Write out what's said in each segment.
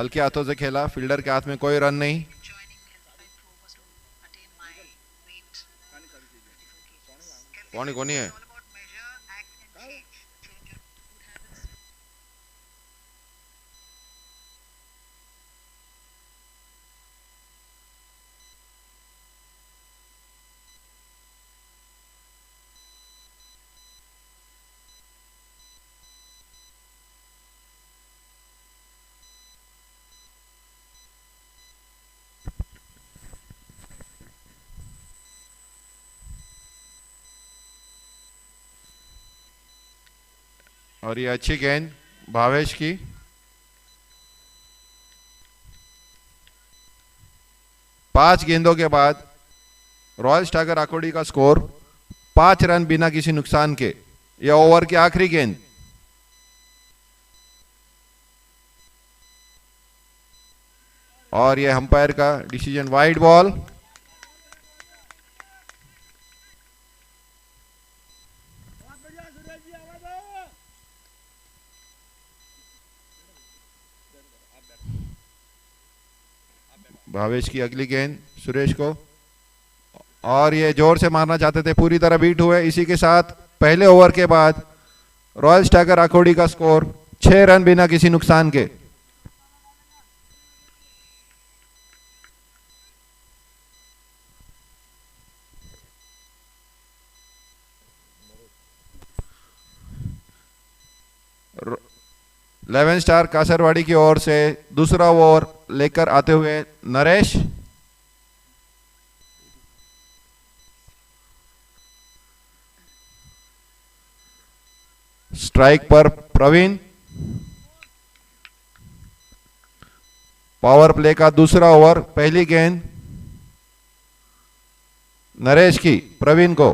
हल्के हाथों से खेला, फील्डर के हाथ में कोई रन नहीं। कौन कौन है? और ये अच्छी गेंद भावेश की। पांच गेंदों के बाद रॉयल्स टाइगर आकोडी का स्कोर 5 रन बिना किसी नुकसान के। यह ओवर की आखिरी गेंद। और यह अंपायर का डिसीजन, वाइड बॉल। भावेश की अगली गेंद सुरेश को, और ये जोर से मारना चाहते थे, पूरी तरह बीट हुए। इसी के साथ पहले ओवर के बाद रॉयल्स टाइगर आकोडी का स्कोर 6 रन बिना किसी नुकसान के। लेवन स्टार कासरवाड़ी की ओर से दूसरा ओवर लेकर आते हुए नरेश। स्ट्राइक पर प्रवीण। पावर प्ले का दूसरा ओवर, पहली गेंद नरेश की प्रवीण को।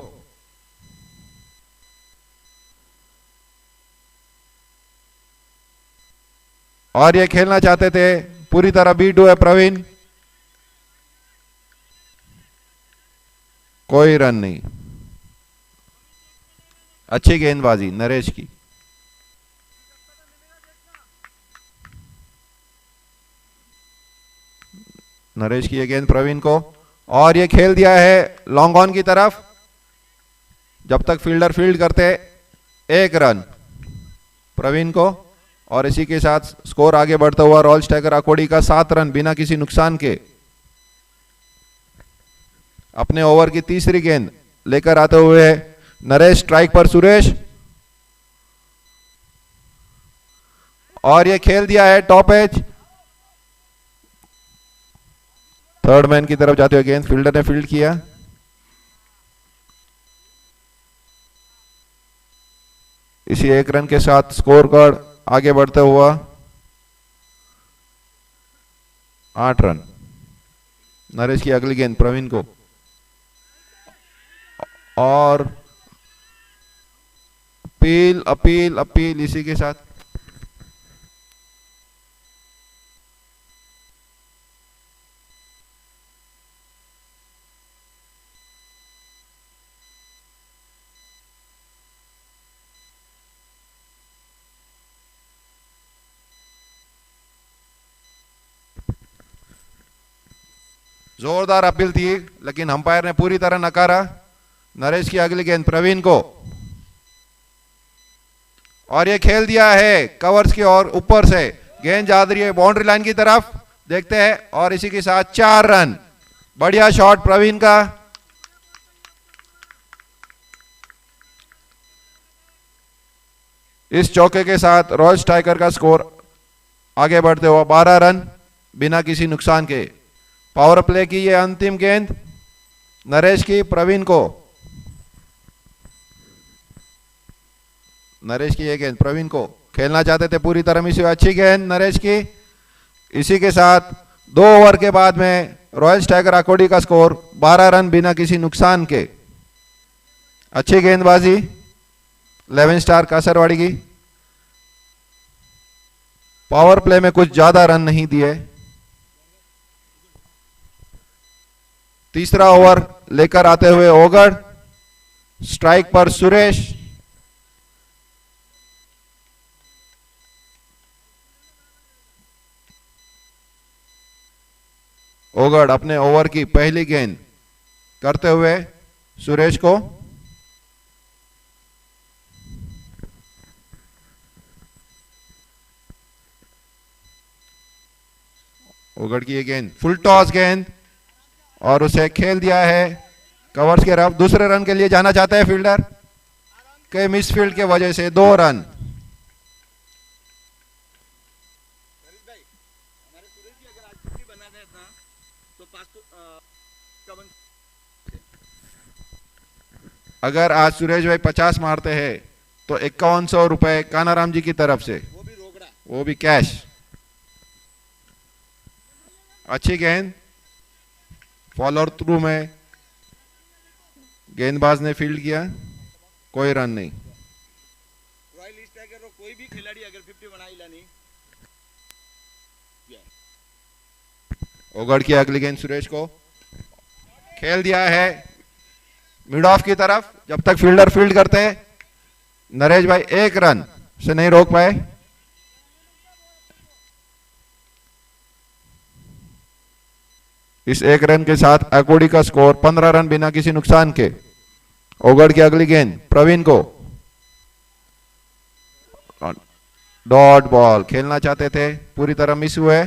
और ये खेलना चाहते थे, पूरी तरह बीट हुए प्रवीण। कोई रन नहीं। अच्छी गेंदबाजी नरेश की। नरेश की ये गेंद प्रवीण को, और ये खेल दिया है लॉन्ग ऑन की तरफ। जब तक फील्डर फील्ड करते, 1 रन प्रवीण को। और इसी के साथ स्कोर आगे बढ़ता हुआ रॉयल्स टाइगर आकोडी का 7 रन बिना किसी नुकसान के। अपने ओवर की तीसरी गेंद लेकर आते हुए नरेश, स्ट्राइक पर सुरेश। और ये खेल दिया है टॉप एज। थर्ड मैन की तरफ जाते हुए गेंद फील्डर ने फील्ड किया। इसी 1 रन के साथ स्कोर कार्ड आगे बढ़ते हुआ 8 रन। नरेश की अगली गेंद प्रवीण को, और अपील अपील अपील इसी के साथ जोरदार अपील थी, लेकिन अंपायर ने पूरी तरह नकारा। नरेश की अगली गेंद प्रवीण को, और ये खेल दिया है कवर्स की ओर, ऊपर से गेंद जा रही है बाउंड्री लाइन की तरफ। देखते हैं, और इसी के साथ 4 रन। बढ़िया शॉट प्रवीण का। इस चौके के साथ रॉयल्स टाइगर का स्कोर आगे बढ़ते हुआ 12 रन बिना किसी नुकसान के। पावर प्ले की ये अंतिम गेंद नरेश की प्रवीण को। नरेश की ये गेंद प्रवीण को, खेलना चाहते थे पूरी तरह मिस हुई। अच्छी गेंद नरेश की। इसी के साथ 2 ओवर के बाद में रॉयल्स टाइगर आकोडी का स्कोर 12 रन बिना किसी नुकसान के। अच्छी गेंदबाजी 11 स्टार कासरवाड़ी की। पावर प्ले में कुछ ज्यादा रन नहीं दिए। तीसरा ओवर लेकर आते हुए ओगढ़, स्ट्राइक पर सुरेश। ओगड़ अपने ओवर की पहली गेंद करते हुए सुरेश को। ओगड़ की ये गेंद फुल टॉस गेंद और उसे खेल दिया है कवर्स के तरफ। दूसरे रन के लिए जाना चाहता है फील्डर के मिसफील्ड के वजह से 2 रन। अगर आज सुरेश भाई 50 मारते हैं तो 5100 रुपए कानाराम जी की तरफ से, वो भी कैश। अच्छी गेंद फॉलोअर थ्रू में गेंदबाज ने फील्ड किया, कोई रन नहीं। रॉयल स्ट्राइकर रो कोई भी खिलाड़ी अगर 50 बनाईला नहीं। ओगड़ की अगली गेंद सुरेश को खेल दिया है मिड ऑफ की तरफ। जब तक फील्डर फील्ड करते हैं नरेश भाई 1 रन से नहीं रोक पाए। इस 1 रन के साथ अकोडी का स्कोर 15 रन बिना किसी नुकसान के। ओगड़ की अगली गेंद प्रवीण को, डॉट बॉल खेलना चाहते थे, पूरी तरह मिस हुए।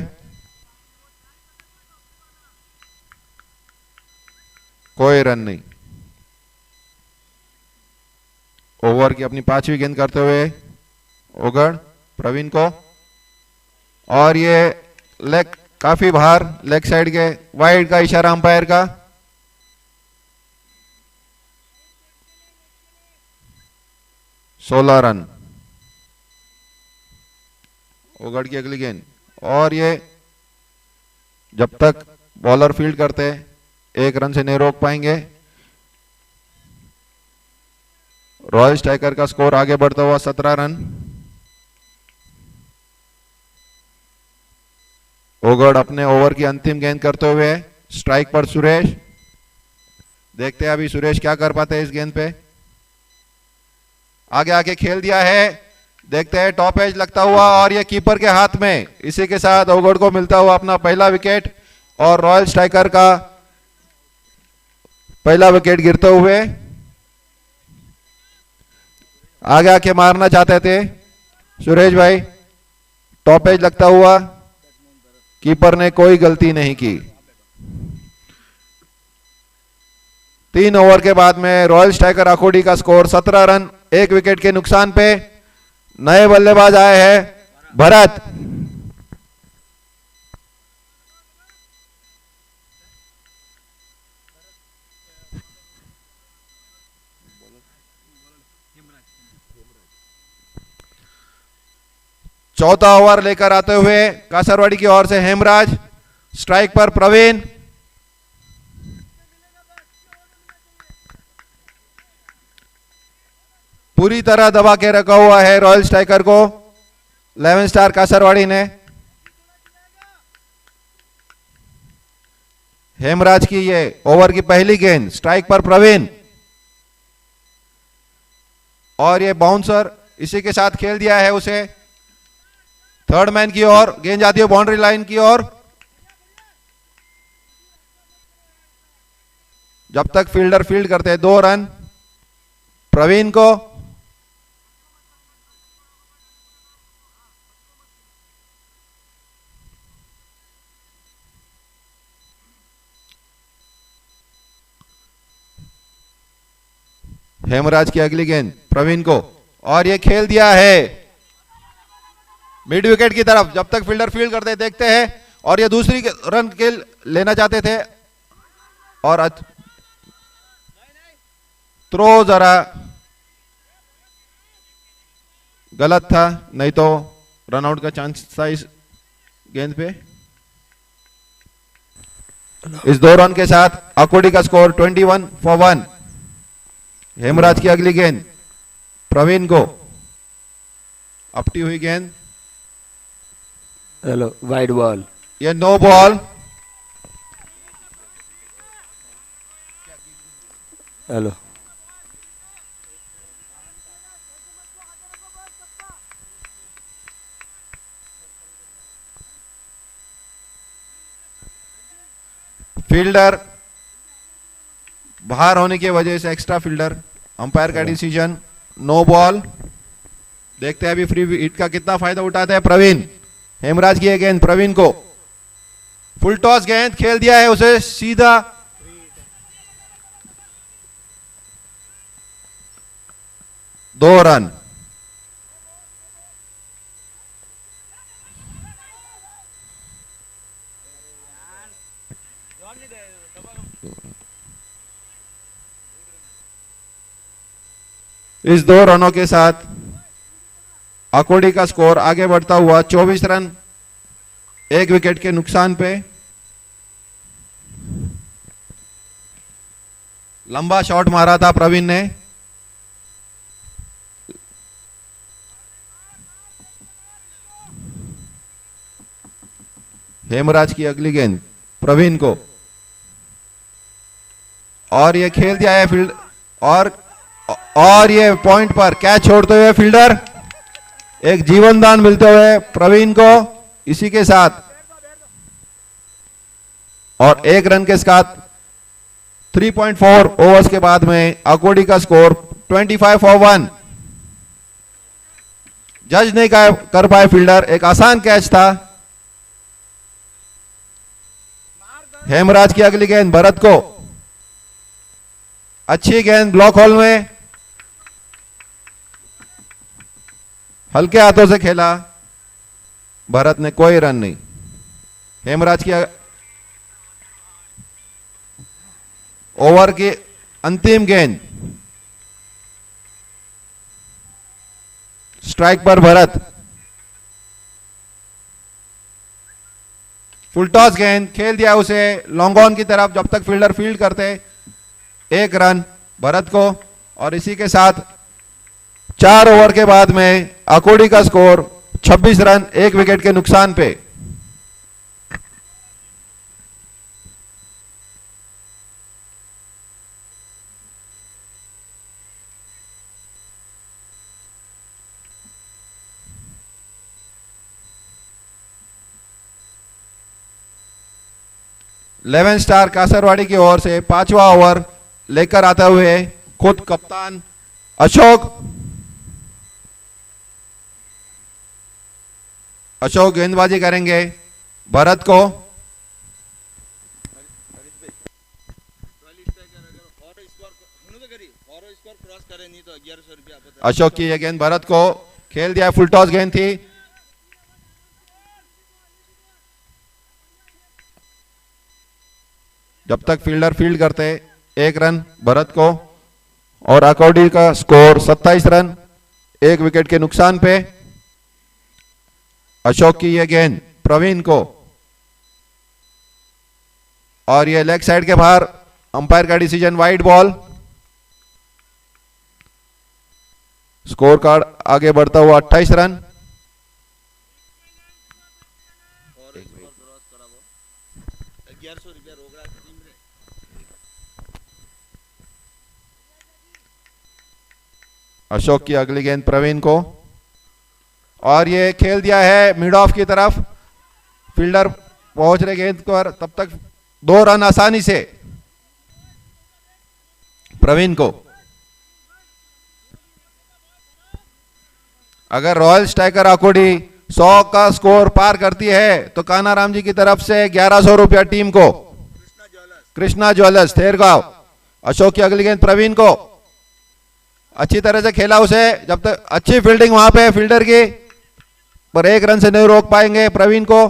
कोई रन नहीं। ओवर की अपनी 5वीं गेंद करते हुए ओगड़ प्रवीण को, और ये लेग काफी बाहर, लेग साइड के वाइड का इशारा अंपायर का। सोलह रन। ओगड़ की अगली गेंद और ये जब तक बॉलर फील्ड करते 1 रन से नहीं रोक पाएंगे। रॉयल स्ट्राइकर का स्कोर आगे बढ़ता हुआ 17 रन। ओगड़ अपने ओवर की अंतिम गेंद करते हुए स्ट्राइक पर सुरेश। देखते हैं अभी सुरेश क्या कर पाते हैं इस गेंद पे। आगे आके खेल दिया है, देखते हैं टॉप एज लगता हुआ और ये कीपर के हाथ में। इसी के साथ ओगड़ को मिलता हुआ अपना पहला विकेट और रॉयल स्ट्राइकर का पहला विकेट गिरते हुए। आगे आके मारना चाहते थे सुरेश भाई, टॉप एज लगता हुआ, कीपर ने कोई गलती नहीं की। 3 ओवर के बाद में रॉयल स्ट्राइकर अकोडी का स्कोर 17 रन, 1 विकेट के नुकसान पे। नए बल्लेबाज आए हैं भरत। चौथा ओवर लेकर आते हुए कासरवाड़ी की ओर से हेमराज। स्ट्राइक पर प्रवीण। पूरी तरह दबा के रखा हुआ है रॉयल स्ट्राइकर को 11 स्टार कासरवाड़ी ने। हेमराज की ये ओवर की पहली गेंद, स्ट्राइक पर प्रवीण, और ये बाउंसर इसी के साथ खेल दिया है उसे थर्ड मैन की ओर। गेंद जाती है बाउंड्री लाइन की ओर। जब तक फील्डर फील्ड करते हैं 2 रन प्रवीण को। हेमराज की अगली गेंद प्रवीण को, और ये खेल दिया है मिड विकेट की तरफ। जब तक फील्डर फील्ड करते देखते हैं, और ये दूसरी रन के लेना चाहते थे और थ्रो जरा गलत था, नहीं तो रन आउट का चांस था इस गेंद पे। इस 2 रन के साथ अकोडी का स्कोर 21 फॉर 1। हेमराज की अगली गेंद प्रवीण को, अपटी हुई गेंद, हेलो वाइड बॉल, ये नो बॉल। हेलो फील्डर बाहर होने की वजह से एक्स्ट्रा फील्डर, अंपायर का डिसीजन नो बॉल। देखते हैं अभी फ्री हिट का कितना फायदा उठाते हैं प्रवीण। हेमराज की गेंद प्रवीण को, फुल टॉस गेंद खेल दिया है उसे सीधा, 2 रन। इस 2 रनों के साथ अकोडी का स्कोर आगे बढ़ता हुआ 24 रन, 1 विकेट के नुकसान पे। लंबा शॉट मारा था प्रवीण ने, हेमराज की अगली गेंद प्रवीण को, और ये खेल दिया है फील्ड, और ये पॉइंट पर कैच छोड़ते हुए फील्डर, एक जीवन दान मिलते हुए प्रवीण को। इसी के साथ और 1 रन के साथ 3.4 ओवर्स के बाद में अकोडी का स्कोर 25 for 1। जज नहीं कर पाए फील्डर, एक आसान कैच था। हेमराज की अगली गेंद भरत को, अच्छी गेंद ब्लॉक होल में, हल्के हाथों से खेला भरत ने, कोई रन नहीं। हेमराज की ओवर की अंतिम गेंद, स्ट्राइक पर भरत, फुल टॉस गेंद खेल दिया उसे लॉन्ग ऑन की तरफ, जब तक फील्डर फील्ड करते, 1 रन भरत को। और इसी के साथ 4 ओवर के बाद में अकोडी का स्कोर 26 रन, 1 विकेट के नुकसान पे। लेवन स्टार कासरवाड़ी की ओर से 5वां ओवर लेकर आते हुए खुद कप्तान अशोक गेंदबाजी करेंगे भरत को। अशोक की यह गेंद भरत को, खेल दिया, फुल टॉस गेंद थी। जब तक फील्डर फील्ड करते, 1 रन भरत को। और अकोडी का स्कोर 27 रन, 1 विकेट के नुकसान पे। अशोक की यह गेंद प्रवीण को, और यह लेग साइड के बाहर, अंपायर का decision wide ball. Score card आगे बढ़ता हुआ 28 रन। अशोक की अगली गेंद प्रवीण को, और ये खेल दिया है मिड ऑफ की तरफ, फील्डर पहुंच रहे गेंद पर, तब तक 2 रन आसानी से प्रवीण को। अगर रॉयल स्ट्राइकर अकोडी 100 का स्कोर पार करती है तो कानाराम जी की तरफ से 1100 रुपया टीम को। कृष्णा ज्वेलर्स थेरगांव। अशोक की अगली गेंद प्रवीण को, अच्छी तरह से खेला उसे, जब तक अच्छी फील्डिंग वहां पे फील्डर की, पर 1 रन से नहीं रोक पाएंगे प्रवीण को।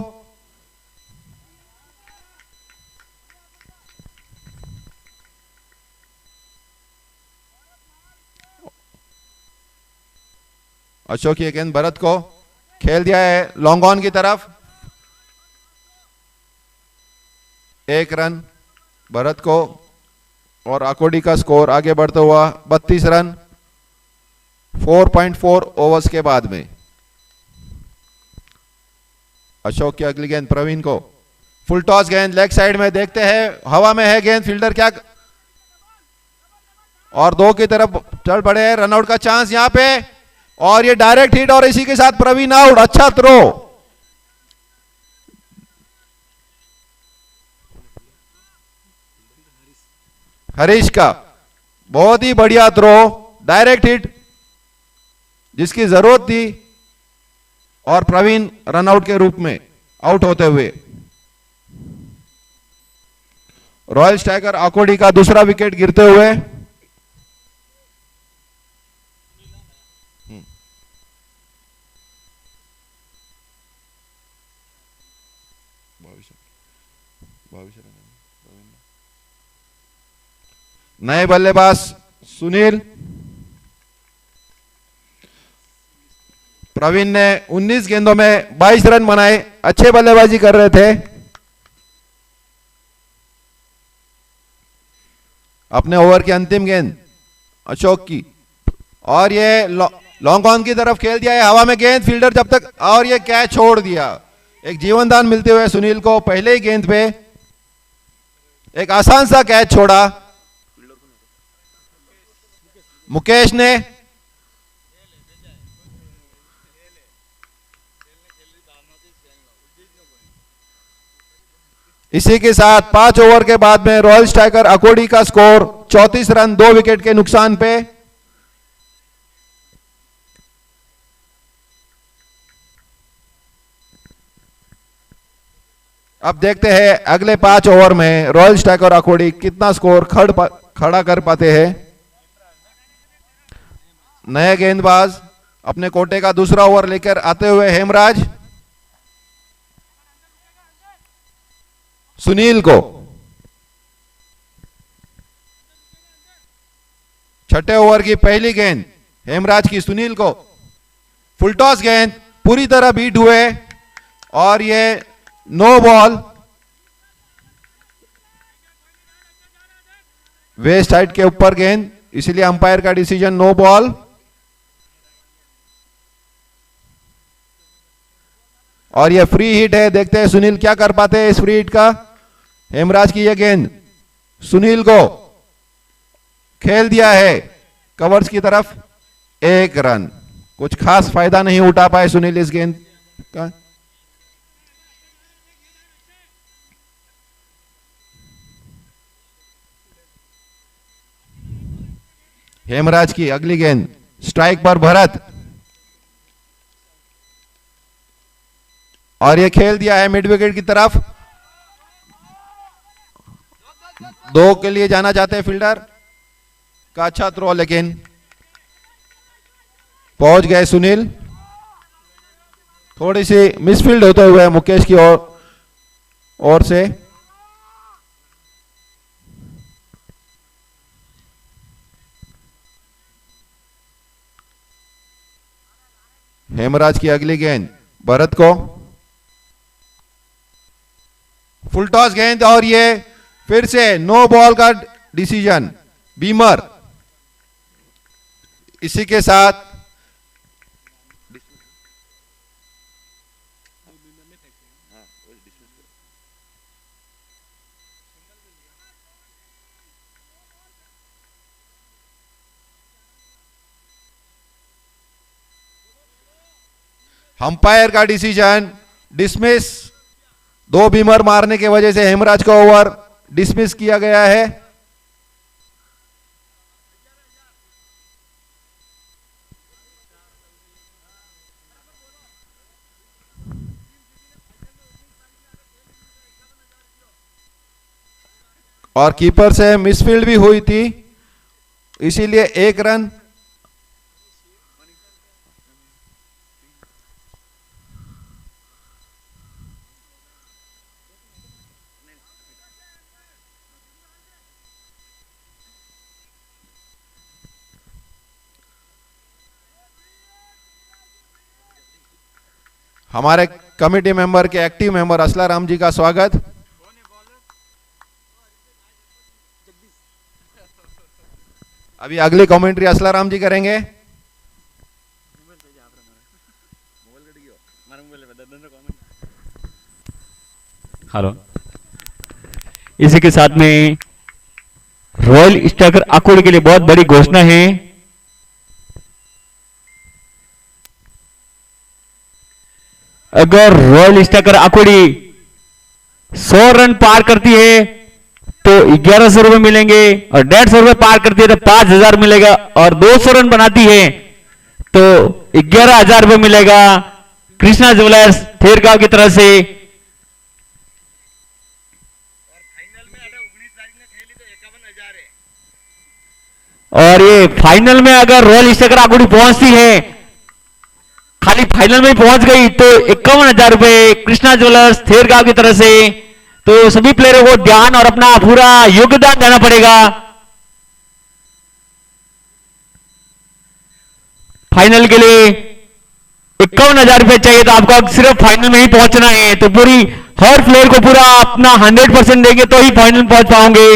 अशोक की गेंद भरत को, खेल दिया है लॉन्ग ऑन की तरफ, 1 रन भरत को। और अकोडी का स्कोर आगे बढ़ता हुआ 32 रन, 4.4 ओवर्स के बाद में। अशोक की अगली गेंद प्रवीण को, फुल टॉस गेंद लेग साइड में, देखते हैं हवा में है गेंद, फील्डर क्या, और 2 की तरफ चल पड़े हैं, रनआउट का चांस यहां पे, और ये डायरेक्ट हिट, और इसी के साथ प्रवीण आउट। अच्छा थ्रो, हरीश का बहुत ही बढ़िया थ्रो, डायरेक्ट हिट जिसकी जरूरत थी, और प्रवीण रनआउट के रूप में आउट होते हुए। रॉयल स्ट्राइकर आकोडी का दूसरा विकेट गिरते हुए। नए बल्लेबाज सुनील। प्रवीण ने 19 गेंदों में 22 रन बनाए, अच्छे बल्लेबाजी कर रहे थे। अपने ओवर की अंतिम गेंद अशोक की, और ये लॉन्ग ऑन की तरफ खेल दिया है, हवा में गेंद, फील्डर जब तक, और ये कैच छोड़ दिया। एक जीवनदान मिलते हुए सुनील को पहले ही गेंद पे एक आसान सा कैच छोड़ा मुकेश ने। इसी के साथ 5 ओवर के बाद में रॉयल स्ट्राइकर अकोडी का स्कोर 34 रन 2 विकेट के नुकसान पे। अब देखते हैं अगले 5 ओवर में रॉयल स्ट्राइकर अकोडी कितना स्कोर खड़ा कर पाते हैं। नए गेंदबाज अपने कोटे का दूसरा ओवर लेकर आते हुए हेमराज। सुनील को छठे ओवर की पहली गेंद हेमराज की, सुनील को फुल टॉस गेंद, पूरी तरह बीट हुए, और ये नो बॉल, वेस्ट साइड के ऊपर गेंद, इसलिए अंपायर का डिसीजन नो बॉल। और ये फ्री हिट है, देखते हैं सुनील क्या कर पाते हैं इस फ्री हिट का। हेमराज की यह गेंद सुनील को खेल दिया है कवर्स की तरफ, 1 रन। कुछ खास फायदा नहीं उठा पाए सुनील इस गेंद का। हेमराज की अगली गेंद स्ट्राइक पर भरत, और ये खेल दिया है मिड विकेट की तरफ। 2 के लिए जाना चाहते हैं फील्डर का, अच्छा थ्रो, लेकिन पहुंच गए सुनील। थोड़ी सी मिसफील्ड होते हुए मुकेश की ओर से। हेमराज की अगली गेंद भरत को, फुल टॉस गेंद, और ये फिर से नो बॉल का डिसीजन बीमर। इसी के साथ अंपायर का डिसीजन डिसमिस। 2 बीमर मारने के वजह से हेमराज का ओवर डिसमिस किया गया है। और कीपर से मिसफील्ड भी हुई थी, इसीलिए 1 रन। हमारे कमेटी मेंबर के एक्टिव मेंबर असलाराम जी का स्वागत। अभी अगली कमेंट्री असलाराम जी करेंगे। हेलो, इसी के साथ में रॉयल स्ट्राइकर अकोडी के लिए बहुत बड़ी घोषणा है। अगर रॉयल स्ट्राइकर अकोडी 100 रन पार करती है तो तो 1100 रुपए मिलेंगे, और 150 रुपए पार करती है तो 5000 मिलेगा, और 200 रन बनाती है तो 11000 रुपए मिलेगा कृष्णा ज्वेलर्स थेरगांव की तरफ से। और फाइनल में अगर 19 तारीख ने खेली तो 51,000 है। और ये फाइनल में अगर रॉयल स्टेकर आकुड़ी पहुंचती है, खाली फाइनल में पहुंच गई तो 51,000 रुपए कृष्णा ज्वेलर्स थेरगांव की तरफ से। तो सभी प्लेयरों को ध्यान और अपना पूरा योगदान देना पड़ेगा। फाइनल के लिए 51,000 रुपए चाहिए, तो आपको सिर्फ फाइनल में ही पहुंचना है। तो पूरी हर प्लेयर को पूरा अपना 100% देंगे तो ही फाइनल पहुंच पाओगे।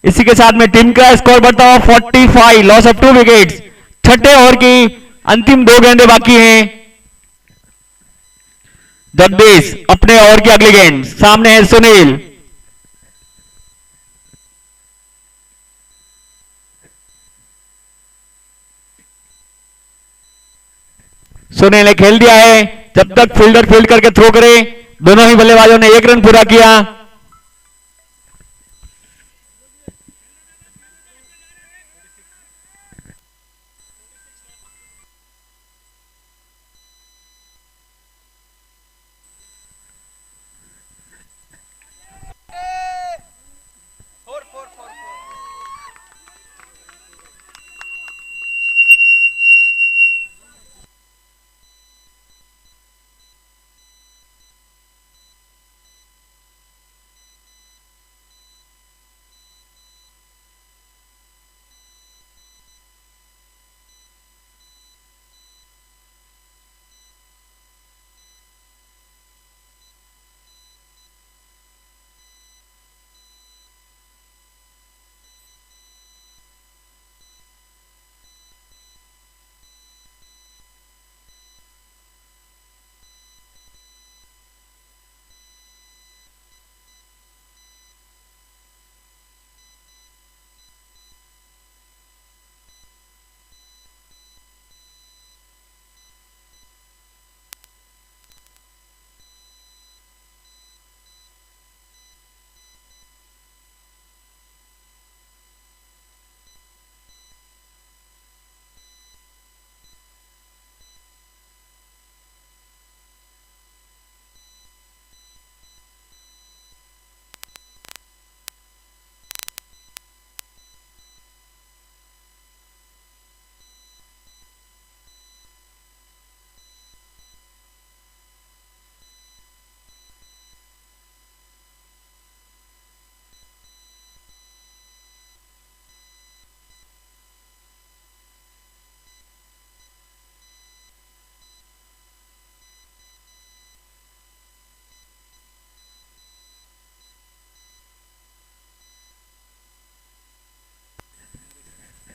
इसी के साथ में टीम का स्कोर बढ़ता हुआ 45, लॉस ऑफ 2 विकेट्स। छठे ओवर की अंतिम 2 गेंदें बाकी हैं। जगदीश अपने ओवर की अगली गेंद, सामने है सुनील। सुनील ने खेल दिया है, जब तक फील्डर फील्ड करके थ्रो करे। दोनों ही बल्लेबाजों ने 1 रन पूरा किया।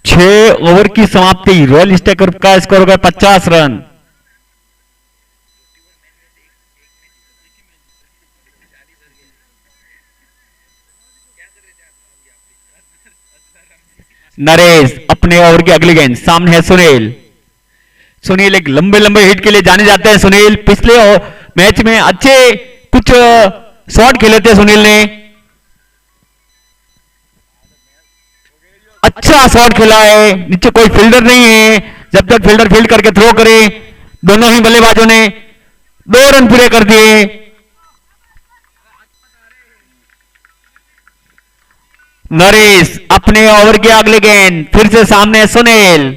छह ओवर की समाप्ति, रॉयल स्टेकर का स्कोर हो गया 50 रन। नरेश अपने ओवर की अगली गेंद, सामने है सुनील। सुनील एक लंबे लंबे हिट के लिए जाने जाते हैं। सुनील पिछले मैच में अच्छे कुछ शॉट खेले थे सुनील ने, अच्छा शॉट खेला है। नीचे कोई फील्डर नहीं है, जब तक फील्डर फील्ड करके थ्रो करे। दोनों ही बल्लेबाजों ने 2 रन पूरे कर दिए। नरेश अपने ओवर की अगली गेंद, फिर से सामने सुनील।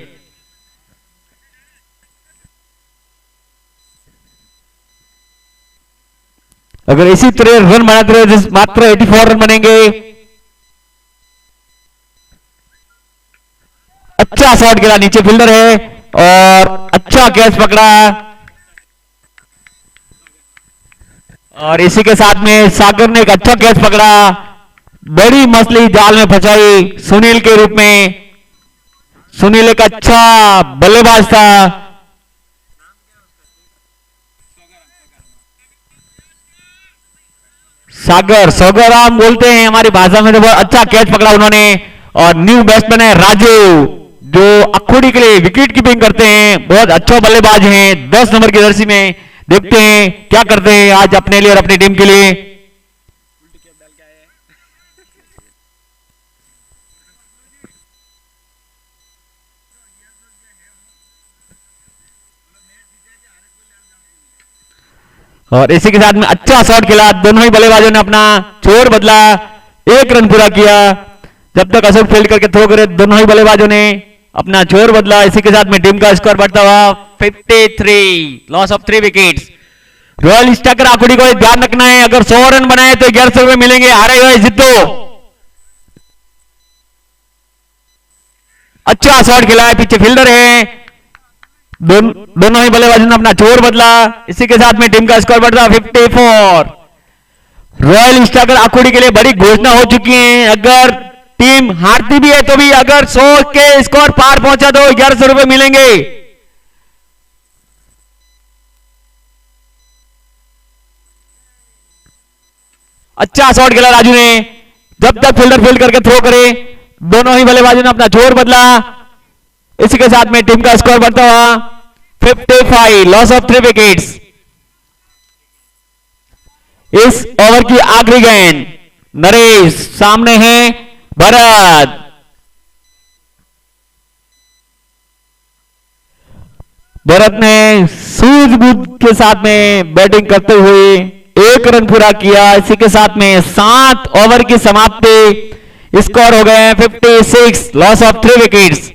अगर इसी तरह रन बनाते रहे मात्र 84 रन बनेंगे। अच्छा शॉट खेला, नीचे फील्डर है और अच्छा कैच पकड़ा। और इसी के साथ में सागर ने एक अच्छा कैच पकड़ा, बड़ी मछली जाल में फंसाई सुनील के रूप में। सुनील एक अच्छा बल्लेबाज था। सागर सोगराम बोलते हैं हमारी भाषा में, तो बहुत अच्छा कैच पकड़ा उन्होंने। और न्यू बैट्समैन है राजू, जो अखोड़ी के लिए विकेट कीपिंग करते हैं, बहुत अच्छा बल्लेबाज हैं। 10 नंबर की जर्सी में देखते हैं क्या करते हैं आज अपने लिए और अपनी टीम के लिए। और इसी के साथ में अच्छा शॉट खेला, दोनों ही बल्लेबाजों ने अपना छोर बदला, 1 रन पूरा किया। जब तक अशोक फील्ड करके थ्रो करे दोनों ही बल्लेबाजों ने अपना छोर बदला। इसी के साथ में टीम का स्कोर बढ़ता हुआ 53, loss of 3 wickets. Royal stacker Akurdi को ध्यान रखना है, अगर 100 रन बनाए तो 1100 रुपए मिलेंगे, हारे हुए जीतो। अच्छा शॉट खेला है, पीछे फील्डर है, दोनों ही बल्लेबाजों ने अपना छोर बदला। इसी के साथ में टीम का स्कोर बढ़ता 54। रॉयल स्टैकर आकुड़ी के लिए बड़ी घोषणा हो चुकी है, अगर टीम हारती भी है तो भी अगर 100 के स्कोर पार पहुंचा तो 1100 रुपए मिलेंगे। अच्छा शॉट खेला राजू ने, जब तक फील्डर फील्ड करके थ्रो करे दोनों ही बल्लेबाजों ने अपना छोर बदला। इसी के साथ में टीम का स्कोर बढ़ता हुआ 55, लॉस ऑफ 3 विकेट्स। इस ओवर की आखिरी गेंद, नरेश सामने है भरत। भरत ने सूझबूझ के साथ में बैटिंग करते हुए 1 रन पूरा किया। इसी के साथ में 7 ओवर की समाप्ति, स्कोर हो गए 56, लॉस ऑफ 3 विकेट्स।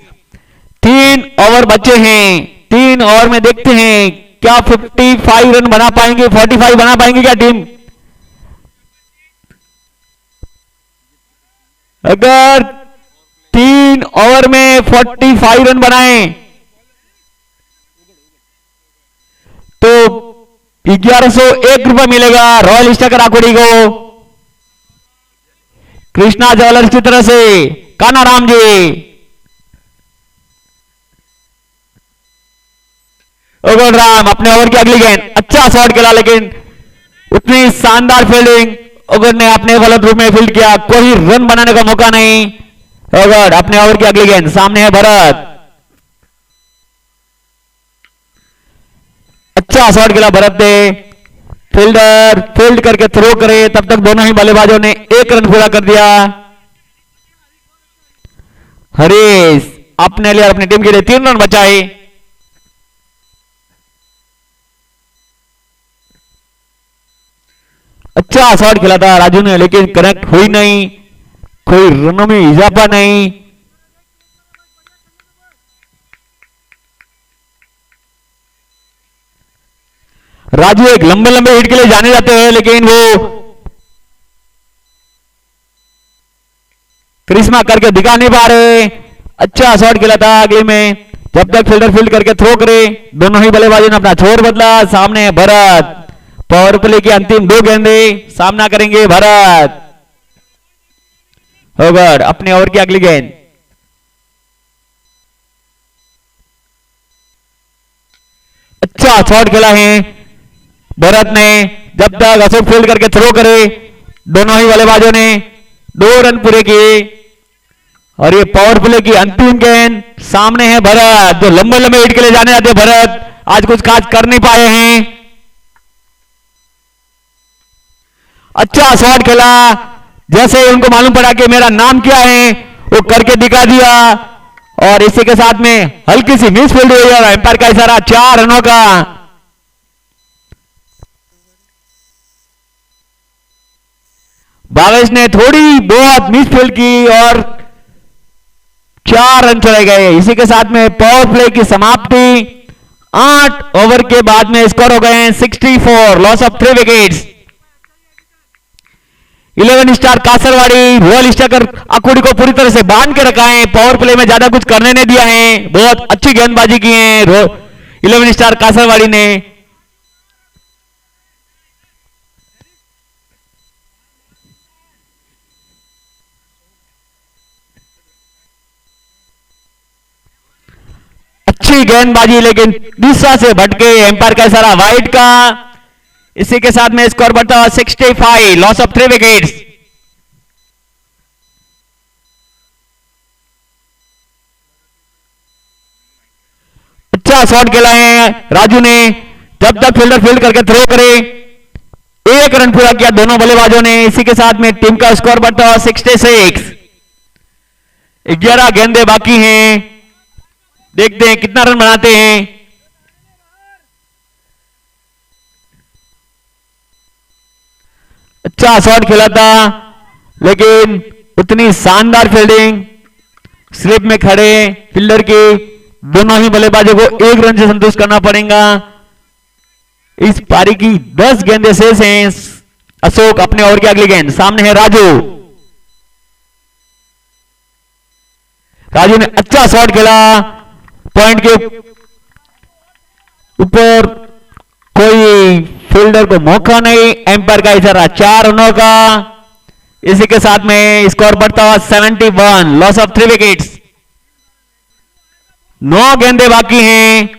3 ओवर बचे हैं, 3 ओवर में देखते हैं क्या 55 रन बना पाएंगे, 45 बना पाएंगे क्या टीम। अगर 3 ओवर में 45 रन बनाए तो 1101 रुपए मिलेगा रॉयल स्टैकर आकुड़ी को। कृष्णा ज्वेलर्स की तरफ से कानाराम जी। ओगन राम अपने ओवर की अगली गेंद, अच्छा शॉट खेला लेकिन उतनी शानदार फील्डिंग ओगन ने अपने गलत रूप में फील्ड किया, कोई रन बनाने का मौका नहीं। ओगन अपने ओवर की अगली गेंद, सामने है भरत। अच्छा शॉट खेला भरत ने, फील्डर फील्ड करके थ्रो करे तब तक दोनों ही बल्लेबाजों ने 1 रन पूरा कर दिया। हरीश अपने लिए और अपनी टीम के लिए 3 रन बचाए। अच्छा शॉट खेला था राजू ने लेकिन कनेक्ट हुई नहीं, कोई रनों में इजाफा नहीं। राजू एक लंबे लंबे हिट के लिए जाने जाते हैं लेकिन वो करिश्मा करके दिखा नहीं पा रहे। अच्छा शॉट खेला था अगले में, जब तक फील्डर फील्ड करके थ्रो करे दोनों ही बल्लेबाजों ने अपना छोर बदला। सामने है भरत, पावर प्ले की अंतिम 2 गेंदे सामना करेंगे भरत। ओवर अपने ओवर की अगली गेंद, अच्छा शॉट खेला है भरत ने, जब तक अशोक फील्ड करके थ्रो करे दोनों ही बल्लेबाजों ने 2 रन पूरे किए। और ये पावर प्ले की अंतिम गेंद, सामने है भरत जो लंबे लंबे हिट के लिए जाने जाते हैं। भरत आज कुछ खास कर नहीं पाए हैं। अच्छा शॉट खेला, जैसे उनको मालूम पड़ा कि मेरा नाम क्या है वो करके दिखा दिया। और इसी के साथ में हल्की सी मिस फील्ड हुई और एम्पायर का इशारा 4 रनों का। भावेश ने थोड़ी बहुत मिस फील्ड की और 4 रन चले गए। इसी के साथ में पावर प्ले की समाप्ति। 8 ओवर के बाद में स्कोर हो गए 64, loss of 3 wickets. 11 star Kasarwadi royal stacker Akurdi को पूरी तरह से बांध के रखा है, पावर प्ले में ज्यादा कुछ करने नहीं दिया है, बहुत अच्छी गेंदबाजी की है 11 स्टार कासरवाड़ी ने। अच्छी गेंदबाजी लेकिन दिशा से भटके, एम्पायर का इशारा वाइड का। इसी के साथ में स्कोर बढ़ता 65, लॉस ऑफ 3 विकेट्स। अच्छा शॉट खेला है राजू ने, जब तक फील्डर फील्ड करके थ्रो करे। 1 रन पूरा किया दोनों बल्लेबाजों ने। इसी के साथ में टीम का स्कोर बढ़ता है 66। 11 गेंदे बाकी हैं, देखते हैं कितना रन बनाते हैं। अच्छा शॉट खेला था, लेकिन उतनी शानदार फील्डिंग, स्लिप में खड़े फील्डर की। दोनों ही बल्लेबाजों को 1 रन से संतुष्ट करना पड़ेगा। इस पारी की 10 गेंदें शेष हैं। अशोक अपने ओवर की अगली गेंद, सामने है राजू। राजू ने अच्छा शॉट खेला, पॉइंट के ऊपर कोई फील्डर को मौका नहीं, एम्पायर का इशारा 4 रनों का। इसी के साथ में स्कोर बढ़ता हुआ 71, लॉस ऑफ 3 विकेट्स। 9 गेंदे बाकी हैं,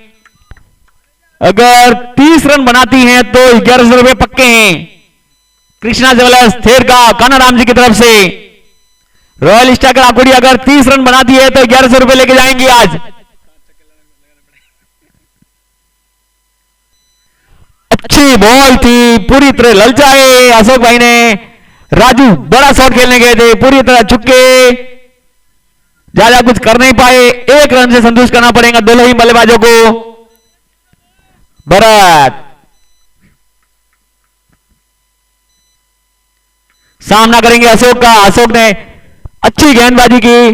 अगर 30 रन बनाती हैं तो 1100 रुपए पक्के हैं। कृष्णा ज्वेलर्स थेरगा कानाराम जी की तरफ से रॉयल स्टाकर आकुड़ी अगर 30 रन बनाती है तो 1100 रुपए लेके जाएंगी आज। अच्छी बॉल थी, पूरी तरह ललचाए अशोक भाई ने। राजू बड़ा शॉट खेलने गए थे, पूरी तरह चुके, ज्यादा कुछ कर नहीं पाए। 1 रन से संतुष्ट करना पड़ेगा दोनों ही बल्लेबाजों को। भरत सामना करेंगे अशोक का। अशोक ने अच्छी गेंदबाजी की,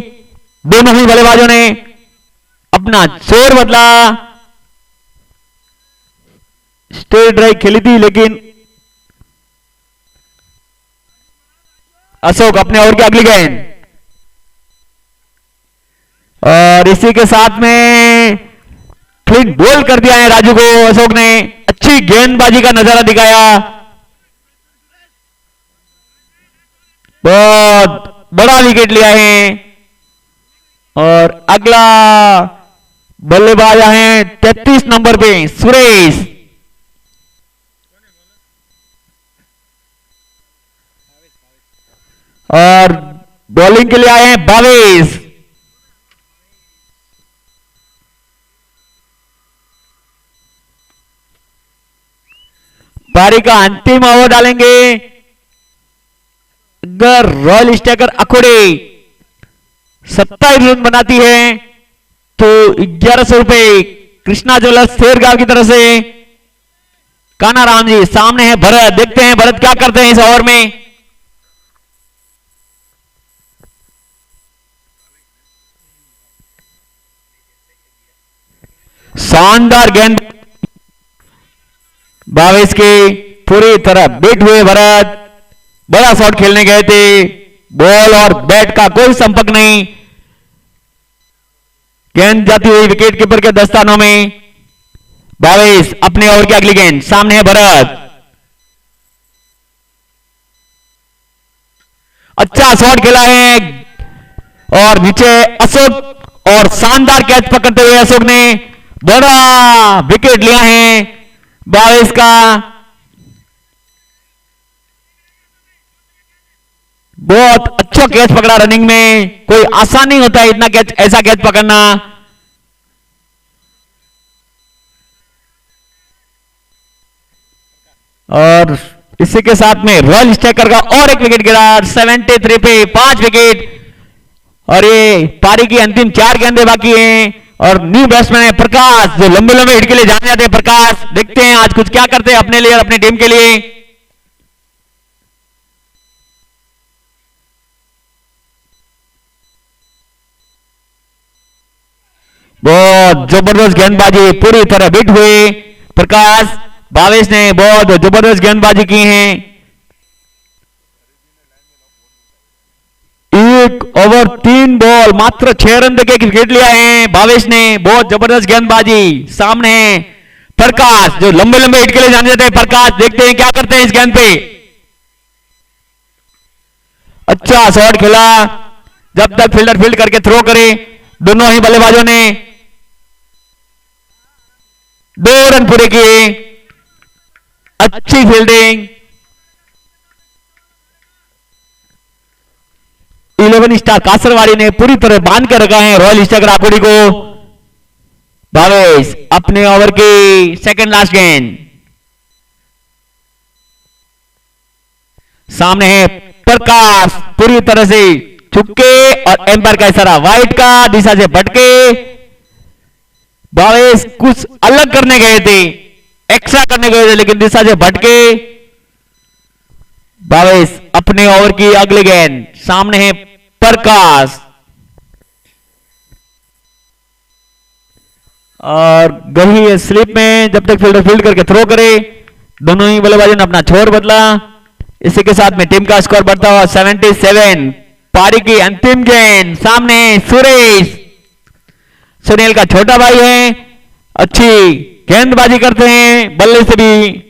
दोनों ही बल्लेबाजों ने अपना जोर बदला। स्ट्रेट ड्राइव खेली थी, लेकिन अशोक अपने ओवर की अगली गेंद, और इसी के साथ में क्लीन बोल कर दिया है राजू को। अशोक ने अच्छी गेंदबाजी का नजारा दिखाया, बहुत बड़ा विकेट लिया है। और अगला बल्लेबाज है 33 नंबर पे सुरेश, और बॉलिंग के लिए आए हैं 22। पारी का अंतिम ओवर डालेंगे। अगर रॉयल स्टैकर अखोड़े 27 रन बनाती है तो 1100 रुपए कृष्णा ज्वेलर्स थेरगांव की तरफ से। कानाराम जी सामने है भरत, देखते हैं भरत क्या करते हैं इस ओवर में। शानदार गेंद 22 के पूरी तरह बीट हुए भरत, बड़ा शॉट खेलने गए थे, बॉल और बैट का कोई संपर्क नहीं। गेंद जाती हुई विकेट कीपर के दस्तानों में। 22 अपने ओवर की अगली गेंद, सामने है भरत। अच्छा शॉट खेला है, और नीचे अशोक, और शानदार कैच पकड़ते हुए अशोक ने बड़ा विकेट लिया है 22 का। बहुत अच्छा कैच पकड़ा रनिंग में, कोई आसान नहीं होता है इतना कैच, ऐसा कैच पकड़ना। और इसी के साथ में रॉयल स्टैकर का और एक विकेट गिरा। 73 पे 5 विकेट, और ये पारी की अंतिम 4 गेंदें बाकी हैं। और न्यू बैट्समैन है प्रकाश, जो लंबे लंबे हिट के लिए जाने जाते हैं। प्रकाश देखते हैं आज कुछ क्या करते हैं अपने लिए और अपनी टीम के लिए। बहुत जबरदस्त गेंदबाजी, पूरी तरह बिट हुए प्रकाश। 22 ने बहुत जबरदस्त गेंदबाजी की है। 1 ओवर 3 बॉल, मात्र 6 रन देके विकेट लिया है 22 ने। बहुत जबरदस्त गेंदबाजी। सामने है प्रकाश, जो लंबे लंबे हिट के लिए जाने जाते हैं। प्रकाश देखते हैं क्या करते हैं इस गेंद पे। अच्छा शॉट खेला, जब तक फील्डर फील्ड करके थ्रो करे। दोनों ही बल्लेबाजों ने 2 रन पूरे किए। अच्छी फील्डिंग। 11 स्टार कासरवाड़ी ने पूरी तरह बांध कर रखा है रॉयल स्टार आकुड़ी को। 22 अपने ओवर की सेकंड लास्ट गेंद, सामने है प्रकाश, पूरी तरह से छुपके और एम्पायर का इशारा वाइट का, दिशा से भटके। भावेश कुछ अलग करने गए थे, एक्स्ट्रा करने गए थे, लेकिन दिशा से भटके। भावेश अपने ओवर की अगली गेंद, सामने है प्रकाश और गही है स्लिप में। जब तक फील्डर फील्ड करके थ्रो करे, दोनों ही बल्लेबाजों ने अपना छोर बदला। इसी के साथ में टीम का स्कोर बढ़ता हुआ 77। पारी की अंतिम गेंद, सामने सुरेश, सुनील का छोटा भाई है, अच्छी गेंदबाजी करते हैं, बल्ले से भी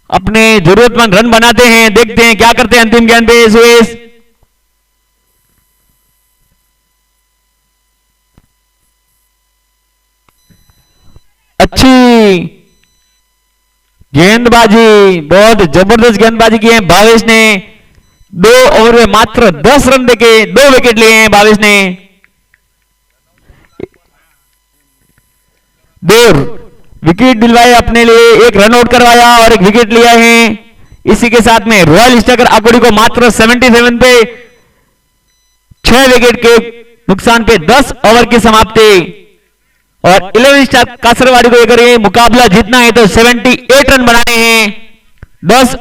अपने जरूरतमंद रन बनाते हैं। देखते हैं क्या करते हैं अंतिम गेंद पे सुरेश। अच्छी गेंदबाजी, बहुत जबरदस्त गेंदबाजी की है भावेश ने। 2 ओवर में मात्र 10 रन देके 2 विकेट लिए हैं भावेश ने। 2 विकेट दिलवाए अपने लिए, 1 रन आउट करवाया और 1 विकेट लिया है। इसी के साथ में रॉयल स्टाइगर आकुड़ी को मात्र 77 पे 6 विकेट के नुकसान पे 10 ओवर की समाप्ति। और 11 स्टार कासरवाड़ी को अगर ये मुकाबला जीतना है तो 78 रन बनाने हैं। 10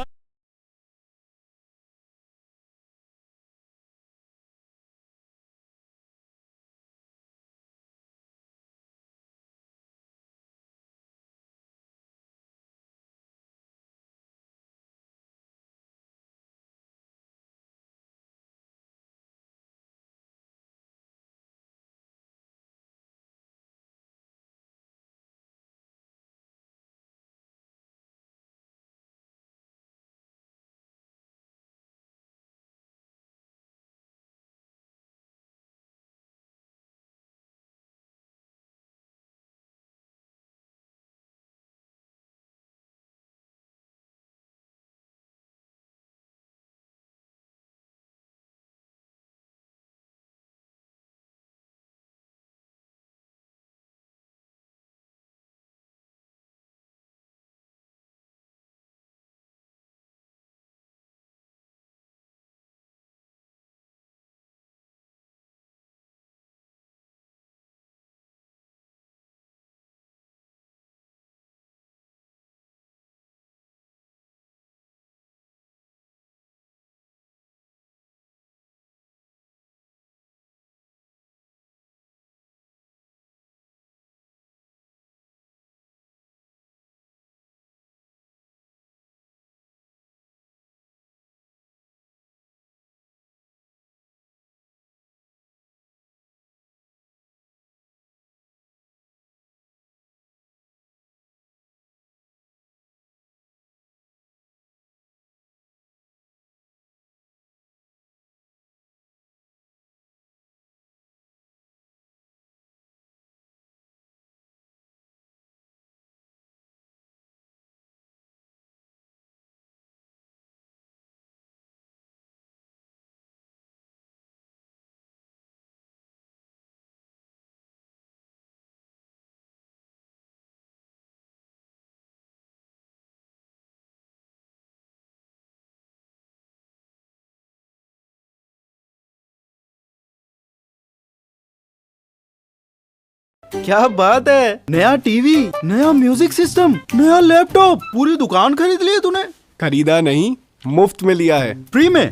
क्या बात है, नया टीवी, नया म्यूजिक सिस्टम, नया लैपटॉप, पूरी दुकान खरीद ली तूने? खरीदा नहीं, मुफ्त में लिया है। फ्री में?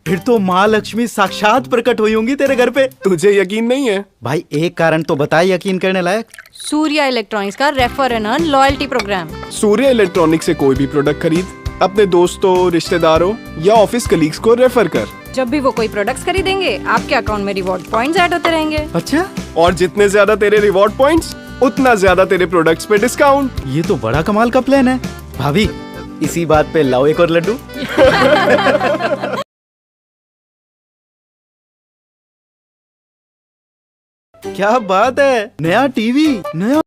फिर तो माँ लक्ष्मी साक्षात प्रकट हुई होंगी तेरे घर पे। तुझे यकीन नहीं है? भाई एक कारण तो बता यकीन करने लायक। सूर्या इलेक्ट्रॉनिक्स का refer and earn loyalty programme. Surya electronics से कोई भी प्रोडक्ट खरीद, अपने दोस्तों, रिश्तेदारों या ऑफिस कलीग्स को रेफर कर। जब भी वो कोई प्रोडक्ट्स खरीदेंगे, आपके अकाउंट में रिवॉर्ड पॉइंट्स ऐड होते रहेंगे। अच्छा, और जितने ज्यादा तेरे रिवॉर्ड पॉइंट्स, उतना ज्यादा तेरे प्रोडक्ट्स पे डिस्काउंट। ये तो बड़ा कमाल का प्लान है। भाभी, इसी बात पे लाओ एक और लड्डू। क्या बात है, नया टीवी, नया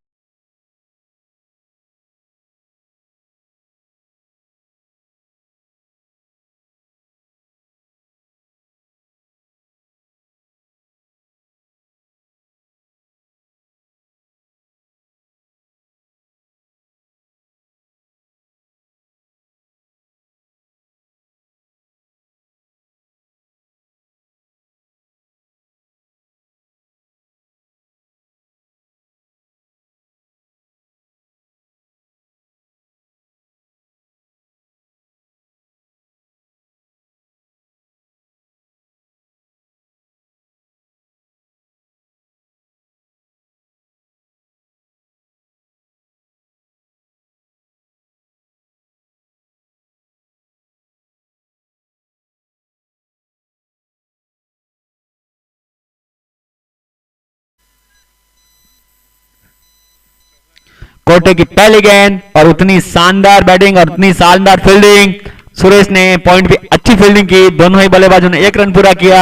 कोटे की पहली गेंद और उतनी शानदार बैटिंग और उतनी शानदार फील्डिंग। सुरेश ने पॉइंट भी अच्छी फील्डिंग की, दोनों ही बल्लेबाजों ने 1 रन पूरा किया।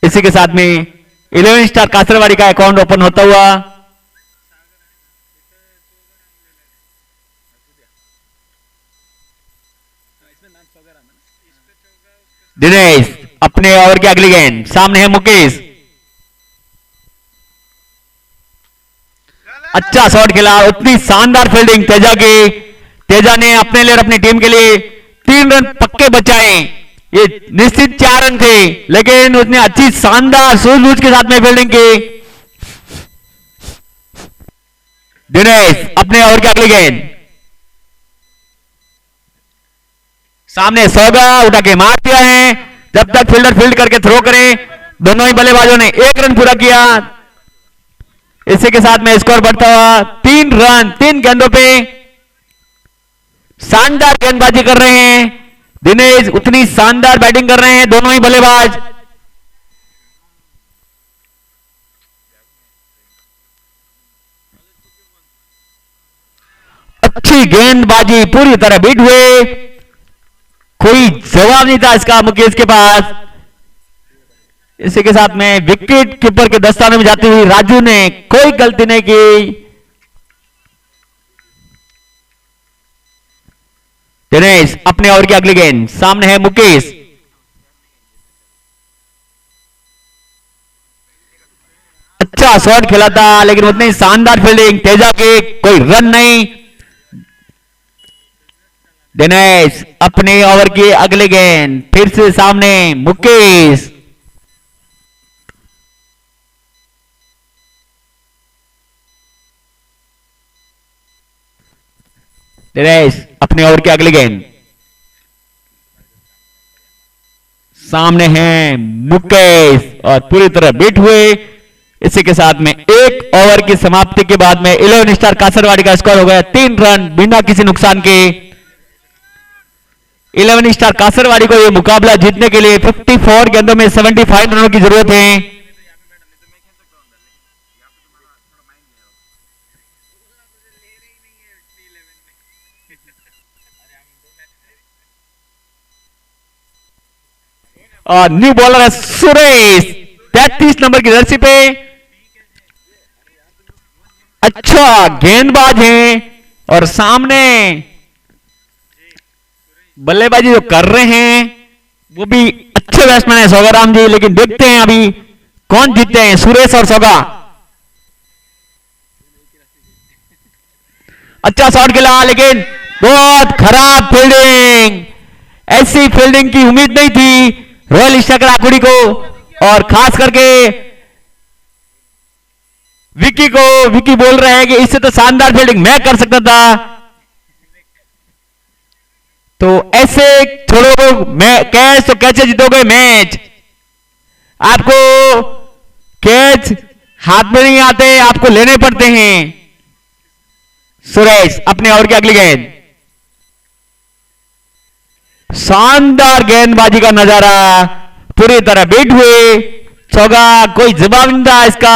इसी के साथ में 11 स्टार कासरवाड़ी का अकाउंट ओपन होता हुआ। दिनेश अपने ओवर की अगली गेंद, सामने है मुकेश। अच्छा शॉट खेला, उतनी शानदार फील्डिंग तेजा की। तेजा ने अपने लिए और अपनी टीम के लिए 3 रन पक्के बचाए। ये निश्चित 4 रन थे, लेकिन उसने अच्छी शानदार सूझबूझ के साथ में फील्डिंग की। दिनेश अपने ओवर की अगली गेंद, सामने सौगा उठा के मार दिया है। जब तक फील्डर फील्ड करके थ्रो करे, दोनों ही बल्लेबाजों ने 1 रन पूरा किया। इसी के साथ में स्कोर बढ़ता हुआ 3 रन 3 गेंदों पे। शानदार गेंदबाजी कर रहे हैं दिनेश, उतनी शानदार बैटिंग कर रहे हैं दोनों ही बल्लेबाज। अच्छी गेंदबाजी, पूरी तरह बीट हुए, कोई जवाब नहीं था इसका मुकेश के पास। इसी के साथ में विकेट कीपर के दस्ताने में जाती हुई राजू ने कोई गलती नहीं की। दिनेश अपने ओवर की अगली गेंद, सामने है मुकेश। अच्छा शॉट खेला था, लेकिन उतनी शानदार फील्डिंग तेजा की, कोई रन नहीं। दिनेश अपने ओवर की अगली गेंद, फिर से सामने मुकेश। दिनेश अपने ओवर की अगली गेंद, सामने हैं मुकेश और पूरी तरह बीट हुए। इसी के साथ में 1 ओवर की समाप्ति के बाद में 11 स्टार कासरवाड़ी का स्कोर हो गया 3 रन बिना किसी नुकसान के। 11 स्टार कासरवाड़ी को यह मुकाबला जीतने के लिए 54 गेंदों में 75 रनों की जरूरत है। और न्यू बॉलर है सुरेश, 33 नंबर की जर्सी पे। अच्छा गेंदबाज हैं और सामने बल्लेबाजी जो कर रहे हैं वो भी अच्छे बैट्समैन है सौगाराम जी, लेकिन देखते हैं अभी कौन जीतते हैं, सुरेश और सौगा। अच्छा शॉट खेला, लेकिन बहुत खराब फील्डिंग। ऐसी फील्डिंग की उम्मीद नहीं थी रॉयल स्टार आकुड़ी को, और खास करके विकी बोल रहे हैं कि इससे तो शानदार फील्डिंग मैं कर सकता था। तो ऐसे छोड़ो कैच, तो कैसे जीतोगे मैच? आपको कैच हाथ में नहीं आते, आपको लेने पड़ते हैं। सुरेश अपने ओवर की अगली गेंद, शानदार गेंदबाजी का नजारा, पूरी तरह बीट हुए। चौगा कोई जवाब नहीं था इसका।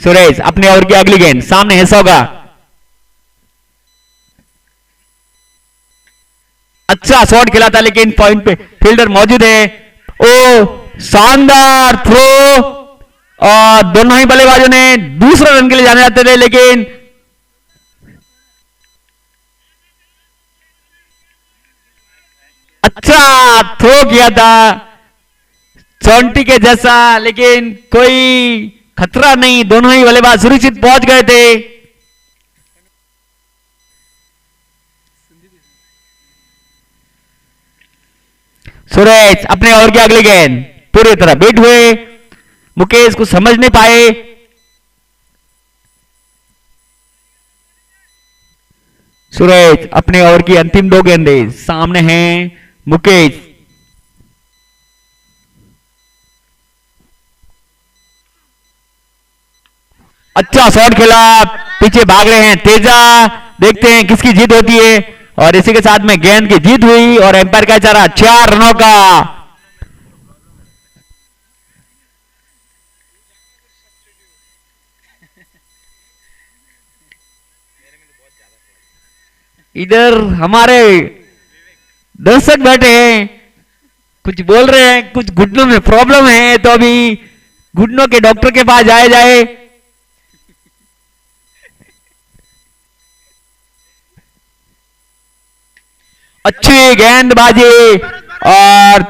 सुरेश अपने ओवर की अगली गेंद, सामने है सौगा। अच्छा शॉट खेला था, लेकिन पॉइंट पे फील्डर मौजूद है। ओ शानदार थ्रो, और दोनों ही बल्लेबाजों ने दूसरे रन के लिए जाने जाते थे, लेकिन अच्छा थ्रो किया था चौंटी के जैसा, लेकिन कोई खतरा नहीं, दोनों ही बल्लेबाज सुरक्षित पहुंच गए थे। सुरेश अपने ओवर की अगली गेंद, पूरी तरह बीट हुए। मुकेश को समझ नहीं पाए। सुरेश अपने ओवर की अंतिम 2 गेंदें, सामने हैं मुकेश। अच्छा शॉट खेला, पीछे भाग रहे हैं तेजा, देखते हैं किसकी जीत होती है। और इसी के साथ में गेंद की जीत हुई और एम्पायर का इशारा 4 रनों का। इधर हमारे दर्शक बैठे हैं, कुछ बोल रहे हैं, कुछ घुटनों में प्रॉब्लम है, तो अभी घुटनों के डॉक्टर के पास जाया जाए। अच्छी गेंदबाजी, और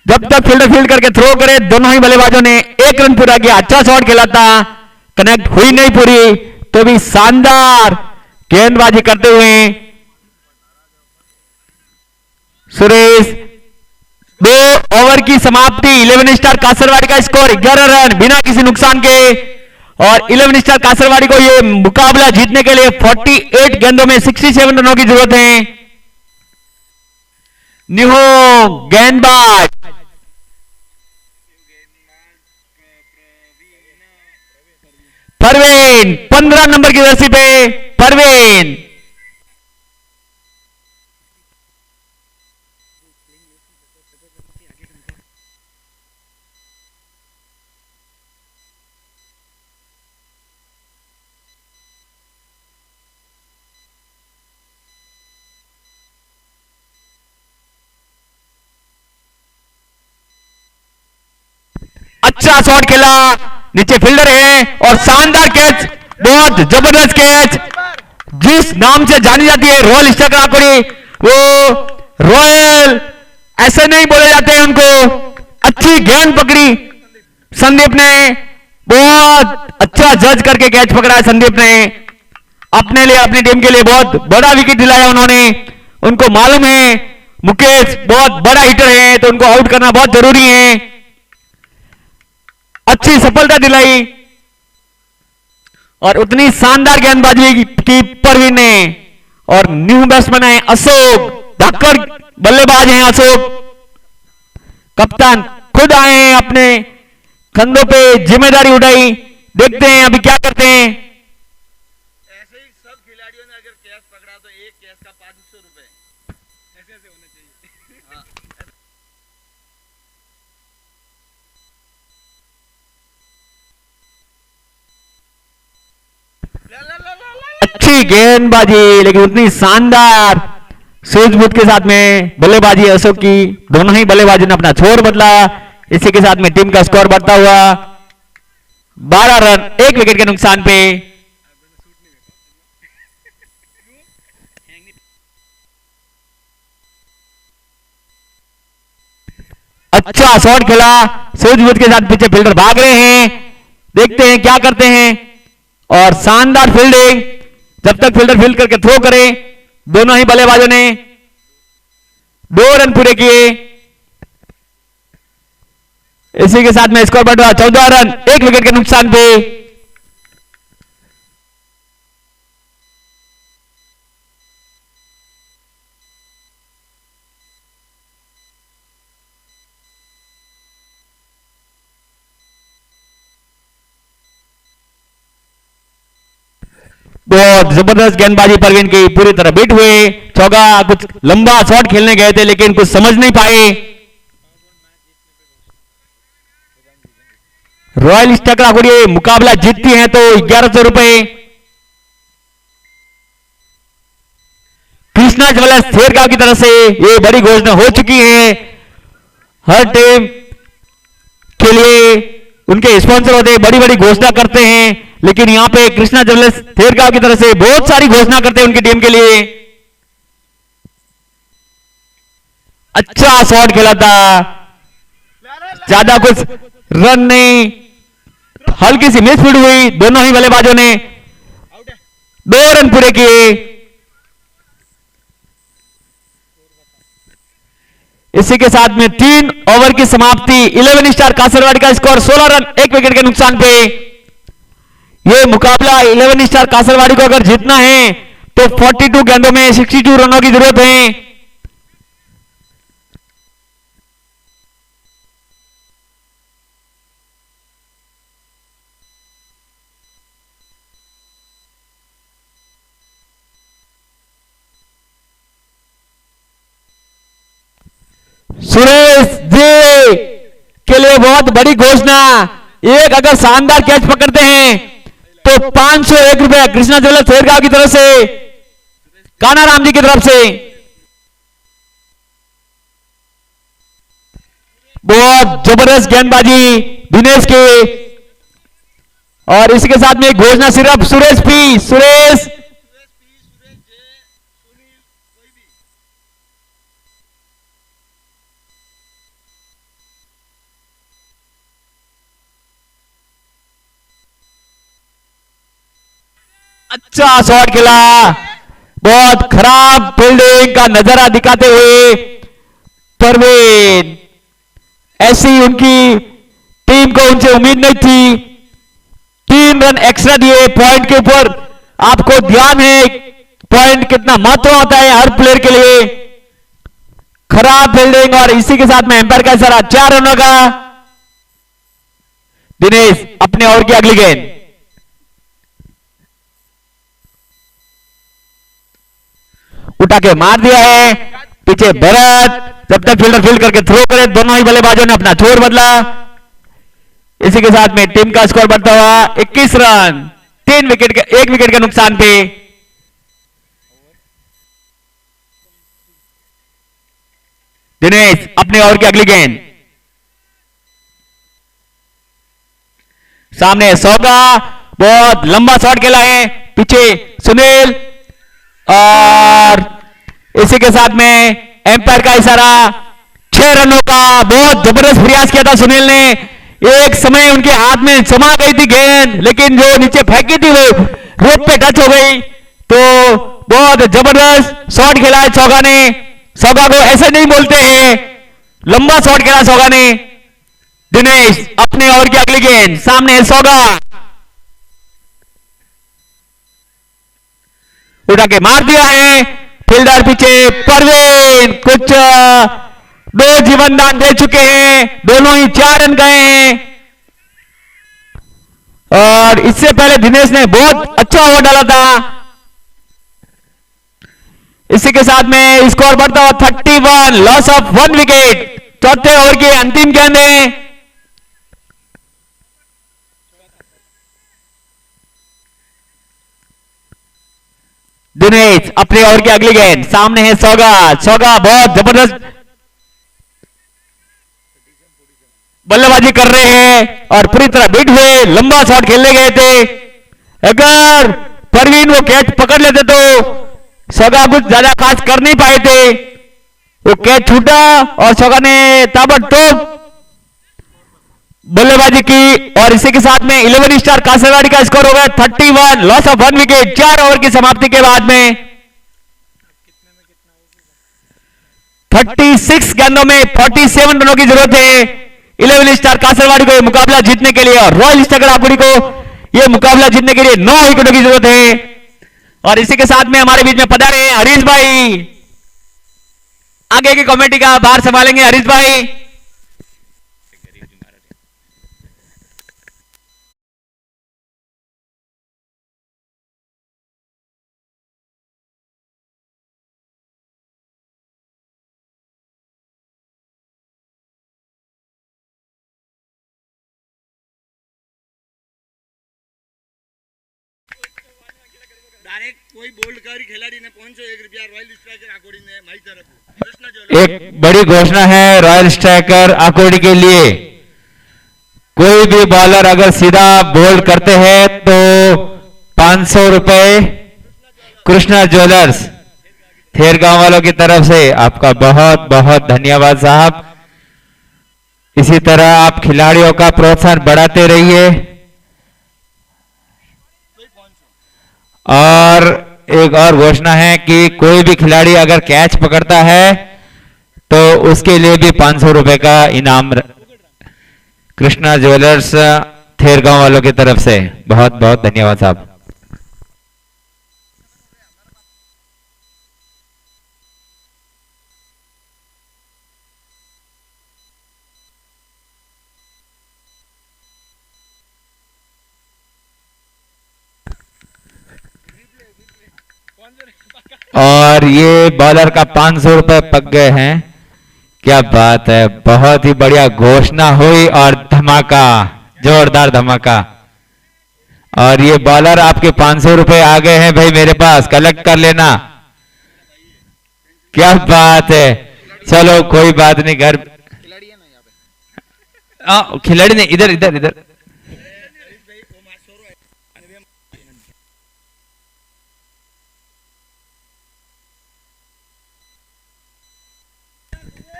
जब तक फील्डर फील्ड करके थ्रो करे, दोनों ही बल्लेबाजों ने 1 रन पूरा किया। अच्छा शॉट खेला था, कनेक्ट हुई नहीं पूरी, तो भी शानदार गेंदबाजी करते हुए सुरेश। 2 ओवर की समाप्ति, 11 स्टार कासरवाड़ी का स्कोर 11 रन बिना किसी नुकसान के, और 11 स्टार कासरवाड़ी को यह मुकाबला जीतने के लिए 48 गेंदों में 67 रनों की जरूरत है। निहो गेंदबाज, परवीन 15 नंबर की जर्सी पे परवीन। अच्छा शॉट खेला, नीचे फील्डर है, और शानदार कैच, बहुत जबरदस्त कैच। जिस नाम से जानी जाती है रॉयल स्टैकर आकुड़ी, वो रॉयल ऐसे नहीं बोले जाते हैं उनको। अच्छी गेंद पकड़ी संदीप ने, बहुत अच्छा जज करके कैच पकड़ा है संदीप ने, अपने लिए अपनी टीम के लिए बहुत बड़ा विकेट दिलाया उन्होंने। उनको मालूम है मुकेश बहुत बड़ा हिटर है, तो उनको आउट करना बहुत जरूरी है। अच्छी सफलता दिलाई, और उतनी शानदार गेंदबाजी की परवीन ने। और न्यू बैट्समैन है अशोक, धाकड़ बल्लेबाज हैं अशोक, कप्तान खुद आए हैं, अपने कंधों पे जिम्मेदारी उठाई। देखते हैं अभी क्या करते हैं। ऐसे ही सब खिलाड़ियों ने अगर कैच पकड़ा तो एक कैच का 500 रुपए ऐसे ऐसे होना चाहिए। हाँ। अच्छी गेंदबाजी, लेकिन उतनी शानदार सूझबूझ के साथ में बल्लेबाजी अशोक की। दोनों ही बल्लेबाजों ने अपना छोर बदला, इसी के साथ में टीम का स्कोर बढ़ता हुआ 12 रन 1 विकेट के नुकसान पे। अच्छा शॉट खेला, सूझबूझ के साथ पीछे फील्डर भाग रहे हैं, देखते हैं क्या करते हैं। और शानदार फील्डिंग, जब तक फील्डर फील्ड करके थ्रो करे, दोनों ही बल्लेबाजों ने 2 रन पूरे किए। इसी के साथ में स्कोर बढ़ा 14 रन 1 विकेट के नुकसान पे। बहुत जबरदस्त गेंदबाजी परवीन की, पूरी तरह बीट हुए। चौका, कुछ लंबा शॉट खेलने गए थे लेकिन कुछ समझ नहीं पाए। रॉयल स्टैकर आकुड़ी मुकाबला जीतती है तो 1100 रुपए। कृष्णा ज्वेलर्स थेरगांव की तरफ से ये बड़ी घोषणा हो चुकी है। हर टीम के लिए उनके स्पॉन्सर होते हैं, बड़ी बड़ी घोषणा करते हैं, लेकिन यहां पे कृष्णा ज्वेलर्स थेरगांव की तरफ से बहुत सारी घोषणा करते हैं उनकी टीम के लिए। अच्छा शॉट खेला था, ज्यादा कुछ रन नहीं, हल्की सी मिसफील्ड हुई। दोनों ही बल्लेबाजों ने 2 रन पूरे किए। इसी के साथ में 3 ओवर की समाप्ति, 11 स्टार कासरवाड़ी का स्कोर 16 रन 1 विकेट के नुकसान पे। यह मुकाबला 11 स्टार कासरवाड़ी को अगर जीतना है तो 42 गेंदों में 62 रनों की जरूरत है। सुरेश जी के लिए बहुत बड़ी घोषणा, एक अगर शानदार कैच पकड़ते हैं तो 501 रुपए कृष्णा ज्वेलर्स थेरगांव की तरफ से कानाराम जी की तरफ से। बहुत जबरदस्त गेंदबाजी दिनेश के, और इसी के साथ में एक घोषणा सिर्फ सुरेश पी, सुरेश अच्छा शॉट खेला, बहुत खराब फील्डिंग का नजारा दिखाते हुए परवीन, ऐसी उनकी टीम को उनसे उम्मीद नहीं थी। 3 रन एक्स्ट्रा दिए पॉइंट के ऊपर। आपको ध्यान है पॉइंट कितना महत्व होता है हर प्लेयर के लिए। खराब फील्डिंग और इसी के साथ में एम्पायर का इशारा, 4 रनों का। दिनेश अपने ओवर की अगली गेंद, उठा के मार दिया है, पीछे भरत, जब तक फील्डर फील्ड करके थ्रो करे, दोनों ही बल्लेबाजों ने अपना छोर बदला। इसी के साथ में टीम का स्कोर बढ़ता हुआ 21 रन, 1 विकेट के नुकसान पे। दिनेश अपने ओवर की अगली गेंद, सामने सौगा, बहुत लंबा शॉट खेला है, पीछे सुनील, और इसी के साथ में एम्पायर का इशारा, 6 रनों का। बहुत जबरदस्त प्रयास किया था सुनील ने, एक समय उनके हाथ में समा गई थी गेंद, लेकिन जो नीचे फेंकी थी वो रोड पे टच हो गई। तो बहुत जबरदस्त शॉट खेला है सौगा ने। सौगा को ऐसे नहीं बोलते हैं, लंबा शॉट खेला सौगा ने। दिनेश अपने ओवर की अगली गेंद, सामने सौगा, उठा के मार दिया है, फील्डर पीछे, परवीन कुछ 2 जीवनदान दे चुके हैं, दोनों ही 4 रन गए हैं। और इससे पहले दिनेश ने बहुत अच्छा ओवर डाला था। इसी के साथ में स्कोर बढ़ता हुआ 31, लॉस ऑफ 1 विकेट। चौथे ओवर की अंतिम गेंद है, दिनेश अपने ओवर की अगली गेंद, सामने है सौगा, सौगा बहुत जबरदस्त बल्लेबाजी कर रहे हैं और पूरी तरह बीट हुए, लंबा शॉट खेलने गए थे। अगर परवीन वो कैच पकड़ लेते तो सौगा कुछ ज्यादा खास कर नहीं पाए थे, वो कैच छूटा और सौगा ने ताबड़तोड़ बल्लेबाजी की। और इसी के साथ में 11 स्टार कासरवाड़ी का स्कोर हो गया 31, लॉस ऑफ 1 विकेट। 4 ओवर की समाप्ति के बाद में 36 गेंदों में 47 रनों की जरूरत है 11 स्टार कासरवाड़ी को यह मुकाबला जीतने के लिए, और रॉयल स्टैगर आकुड़ी को यह मुकाबला जीतने के लिए 9 विकेटों की जरूरत है। और इसी के साथ में हमारे बीच में पधारे हैं हरीश भाई, आगे की कमेटी का भार संभालेंगे हरीश भाई। डायरेक्ट कोई बोल्ड कर खिलाड़ी ने 501 रुपया रॉयल स्ट्राइकर आकोड़ी ने माई तरफ। एक बड़ी घोषणा है रॉयल स्ट्राइकर आकोड़ी के लिए, कोई भी बॉलर अगर सीधा बोल्ड करते हैं तो 500 रुपए कृष्णा ज्वेलर्स थेरगांव वालों की तरफ से। आपका बहुत बहुत धन्यवाद साहब। इसी तरह आप खिलाड़ियों का प्रोत्साहन बढ़ाते रहिए। और एक और घोषणा है कि कोई भी खिलाड़ी अगर कैच पकड़ता है तो उसके लिए भी 500 रुपए का इनाम कृष्णा ज्वेलर्स थेरगांव वालों की तरफ से। बहुत बहुत धन्यवाद साहब। और ये बॉलर का 500 रुपए पक गए हैं। क्या बात है, बहुत ही बढ़िया घोषणा हुई और धमाका, जोरदार धमाका। और ये बॉलर आपके 500 रुपए आ गए हैं भाई मेरे पास, कलेक्ट कर लेना। क्या बात है। चलो कोई बात नहीं, घर खिलाड़ी है ना यहाँ पे। खिलाड़ी नहीं, इधर इधर इधर।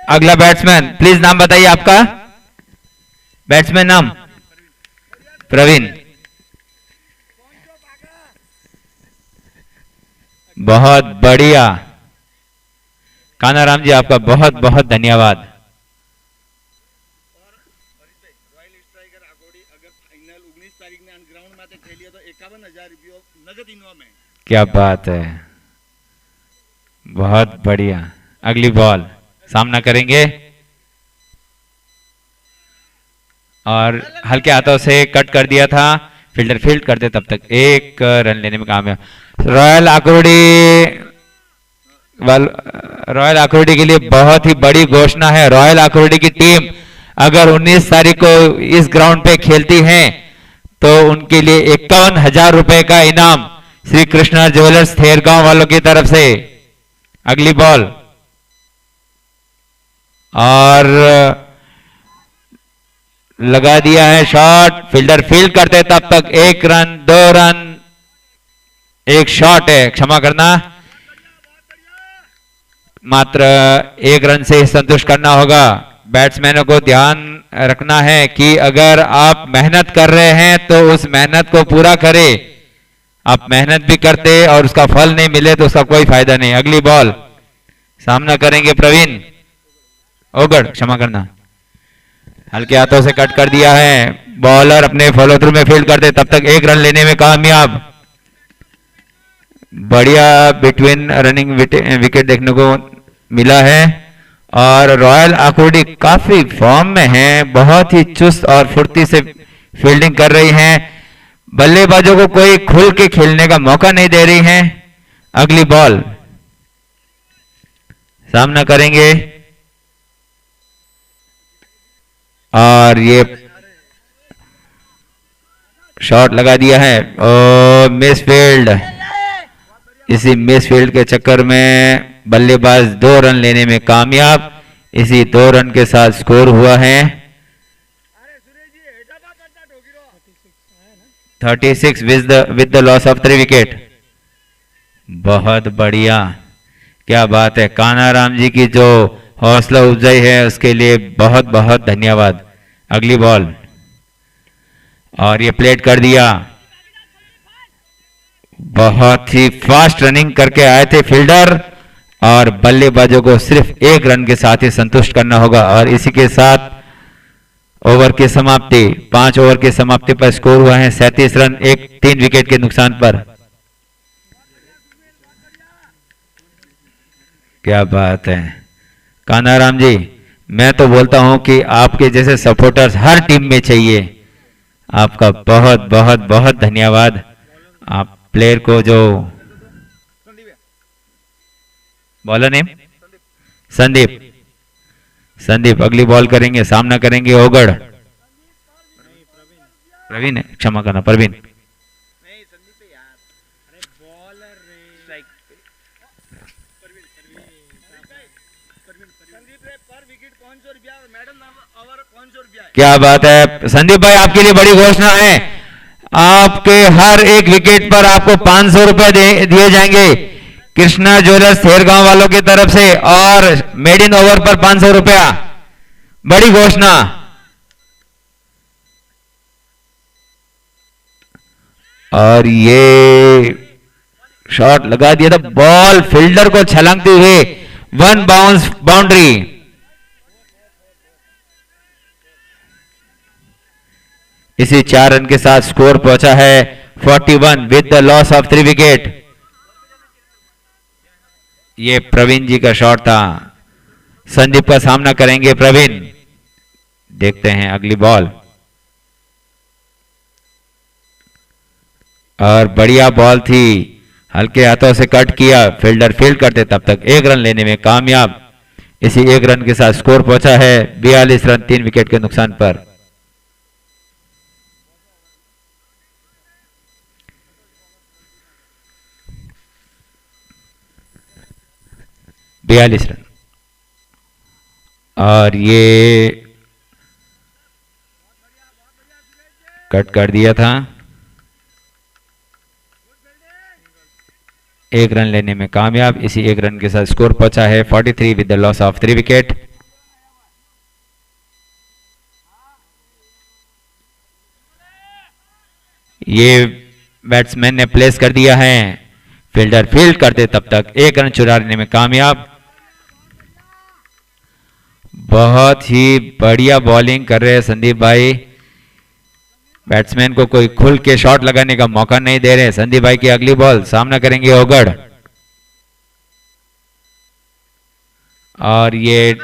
अगला बैट्समैन, प्लीज नाम बताइए आपका। बैट्समैन नाम प्रवीण। बहुत बढ़िया कानाराम जी, आपका बहुत बहुत धन्यवाद। रॉयल स्ट्राइकर आगोड़ी अगर फाइनल 19 तारीख ने ग्राउंड में खेलिए तो 51,000 रुपये नगद इनाम है। क्या बात है, बहुत बढ़िया। अगली बॉल सामना करेंगे और हल्के हाथों से कट कर दिया था, फील्डर फील्ड करते तब तक एक रन लेने में कामयाब। रॉयल आकुर्डी के लिए बहुत ही बड़ी घोषणा है। रॉयल आकुर्डी की टीम अगर 19 तारीख को इस ग्राउंड पे खेलती है तो उनके लिए 51,000 रुपए का इनाम श्री कृष्णा ज्वेलर्स थेरगांव वालों की तरफ से। अगली बॉल और लगा दिया है शॉट, फील्डर फील्ड करते तब तक एक रन, 2 रन, एक शॉट है, क्षमा करना, मात्र 1 रन से संतुष्ट करना होगा। बैट्समैनों को ध्यान रखना है कि अगर आप मेहनत कर रहे हैं तो उस मेहनत को पूरा करें। आप मेहनत भी करते और उसका फल नहीं मिले तो उसका कोई फायदा नहीं। अगली बॉल सामना करेंगे प्रवीण ओगड़, क्षमा करना, हल्के हाथों से कट कर दिया है। बॉलर अपने फॉलो थ्रू में फील्ड करते तब तक 1 रन लेने में कामयाब। बढ़िया बिटवीन रनिंग विकेट देखने को मिला है और रॉयल आकुर्डी काफी फॉर्म में है, बहुत ही चुस्त और फुर्ती से फील्डिंग कर रही हैं। बल्लेबाजों को कोई खुल के खेलने का मौका नहीं दे रही हैं। अगली बॉल सामना करेंगे और ये शॉट लगा दिया है और मिस फील्ड। इसी मिस फील्ड के चक्कर में बल्लेबाज 2 रन लेने में कामयाब। इसी 2 रन के साथ स्कोर हुआ है 36 with the loss of 3 wicket. बहुत बढ़िया, क्या बात है। कानाराम जी की जो हौसला अफजाई है उसके लिए बहुत बहुत धन्यवाद। अगली बॉल और ये प्लेट कर दिया, बहुत ही फास्ट रनिंग करके आए थे फील्डर और बल्लेबाजों को सिर्फ 1 रन के साथ ही संतुष्ट करना होगा। और इसी के साथ ओवर की समाप्ति, 5 ओवर की समाप्ति पर स्कोर हुआ है 37 रन 3 विकेट के नुकसान पर। क्या बात है कानाराम जी, मैं तो बोलता हूं कि आपके जैसे सपोर्टर्स हर टीम में चाहिए। आपका बहुत बहुत बहुत धन्यवाद। आप प्लेयर को जो बॉलर नेम संदीप, संदीप अगली बॉल करेंगे, सामना करेंगे ओगड़ प्रवीण, क्षमा करना प्रवीण। नहीं संदीप पे यार, अरे बॉलर रे स्ट्राइक संदीप रे पर विकेट 500 रुपया और मैडम ओवर 500 रुपया है। क्या बात है संदीप भाई, आपके लिए बड़ी घोषणा है। आपके हर एक विकेट पर आपको 500 रुपए दिए जाएंगे कृष्णा ज्वेलर्स थेरगांव वालों की तरफ से और मेड इन ओवर पर 500 रुपया। बड़ी घोषणा। और ये शॉट लगा दिया था, बॉल फील्डर को छलंगते हुए 1 बाउंस बाउंड्री। इसी 4 रन के साथ स्कोर पहुंचा है 41 with the loss of 3 wicket. ये प्रवीण जी का शॉट था। संदीप का सामना करेंगे प्रवीण। देखते हैं अगली बॉल और बढ़िया बॉल थी, हल्के हाथों से कट किया, फील्डर फील्ड करते तब तक 1 रन लेने में कामयाब। इसी 1 रन के साथ स्कोर पहुंचा है 42 रन 3 विकेट के नुकसान पर। 42 रन। और ये कट कर दिया था। 1 रन लेने में कामयाब। इसी 1 रन के साथ स्कोर पहुंचा है 43 with the loss of 3 wicket. ये बैट्समैन ने प्लेस कर दिया है, फील्डर फील्ड कर दे तब तक 1 रन चुरा लेने में कामयाब। बहुत ही बढ़िया बॉलिंग कर रहे हैं संदीप भाई। बैट्समैन को कोई खुल के शॉट लगाने का मौका नहीं दे रहे। संदीप भाई की अगली बॉल, सामना करेंगे ओगढ़। और ये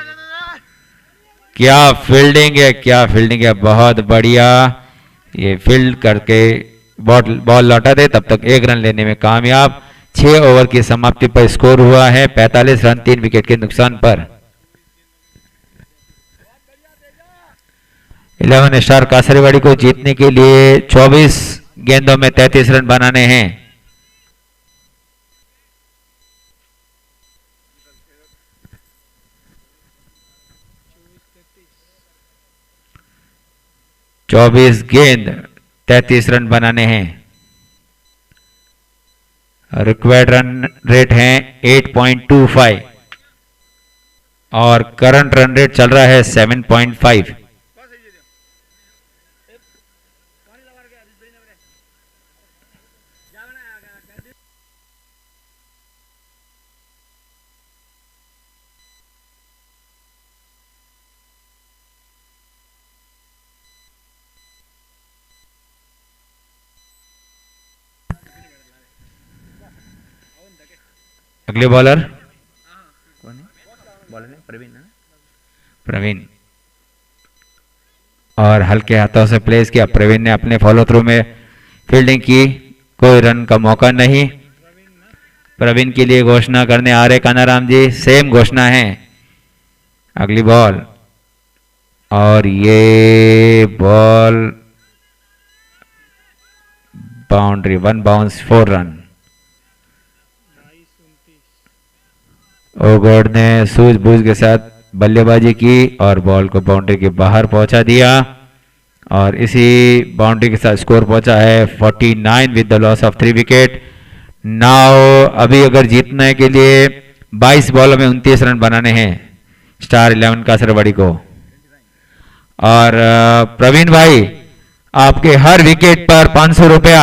क्या फील्डिंग है, क्या फील्डिंग है, बहुत बढ़िया। ये फील्ड करके बॉल लौटा दे तब तक 1 रन लेने में कामयाब। 6 ओवर की समाप्ति पर स्कोर हुआ है 45 रन 3 विकेट के नुकसान पर। 11 स्टार कासरवाड़ी को जीतने के लिए 24 गेंदों में 33 रन बनाने हैं। चौबीस गेंद 33 रन बनाने हैं। रिक्वायर्ड रन रेट है 8.25 और करंट रन रेट चल रहा है 7.5। अगले बॉलर कौन है? बॉलर है प्रवीण। और हल्के हाथों से प्लेस किया। प्रवीण ने अपने फॉलो थ्रू में फील्डिंग की, कोई रन का मौका नहीं। प्रवीण के लिए घोषणा करने आ रहे कानाराम जी, सेम घोषणा है। अगली बॉल और ये बॉल बाउंड्री, 1 बाउंस 4 रन। ओगढ़ ने सूझबूझ के साथ बल्लेबाजी की और बॉल को बाउंड्री के बाहर पहुंचा दिया और इसी बाउंड्री के साथ स्कोर पहुंचा है 49 with the loss of 3 wicket. Now अभी अगर जीतने के लिए 22 बॉलों में 29 रन बनाने हैं स्टार 11 कासरवाड़ी को। और प्रवीण भाई, आपके हर विकेट पर 500 रुपया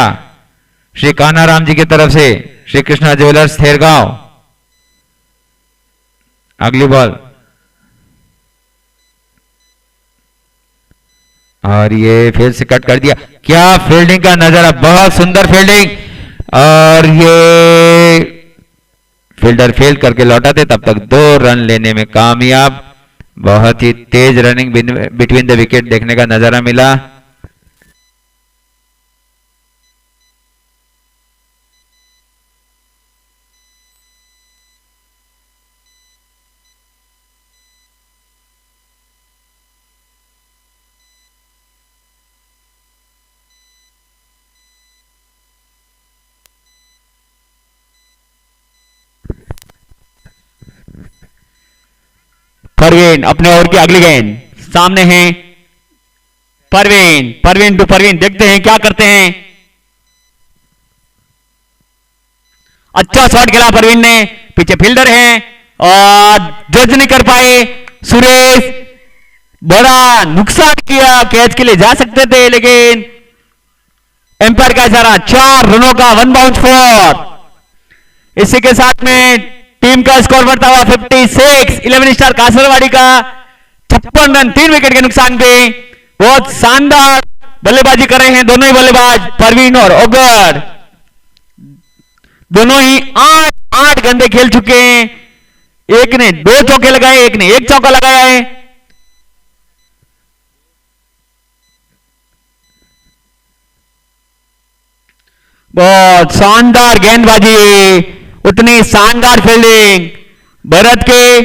श्री कानाराम जी की तरफ से, श्री कृष्णा ज्वेलर्स थेरगांव। अगली बॉल और ये फिर से कट कर दिया। क्या फील्डिंग का नजारा, बहुत सुंदर फील्डिंग। और ये फील्डर फील्ड करके लौटाते तब तक 2 रन लेने में कामयाब। बहुत ही तेज रनिंग बिटवीन द विकेट देखने का नजारा मिला। परवीन अपने ओवर की अगली गेंद, सामने हैं परवीन टू परवीन, देखते हैं क्या करते हैं। अच्छा शॉट खेला परवीन ने, पीछे फील्डर है और जज नहीं कर पाए सुरेश। बड़ा नुकसान किया, कैच के लिए जा सकते थे लेकिन एम्पायर का इशारा। 4 रनों का 1 बाउंस 4। इसी के साथ में टीम का स्कोर बढ़ता हुआ 56। 11 स्टार कासरवाड़ी का 56 रन 3 विकेट के नुकसान पे। बहुत शानदार बल्लेबाजी कर रहे हैं दोनों ही बल्लेबाज, परवीन और ओगढ़। दोनों ही 8 गेंदें खेल चुके हैं। एक ने 2 चौके लगाए, एक ने 1 चौका लगाया है। बहुत शानदार गेंदबाजी, उतनी शानदार फील्डिंग। भरत के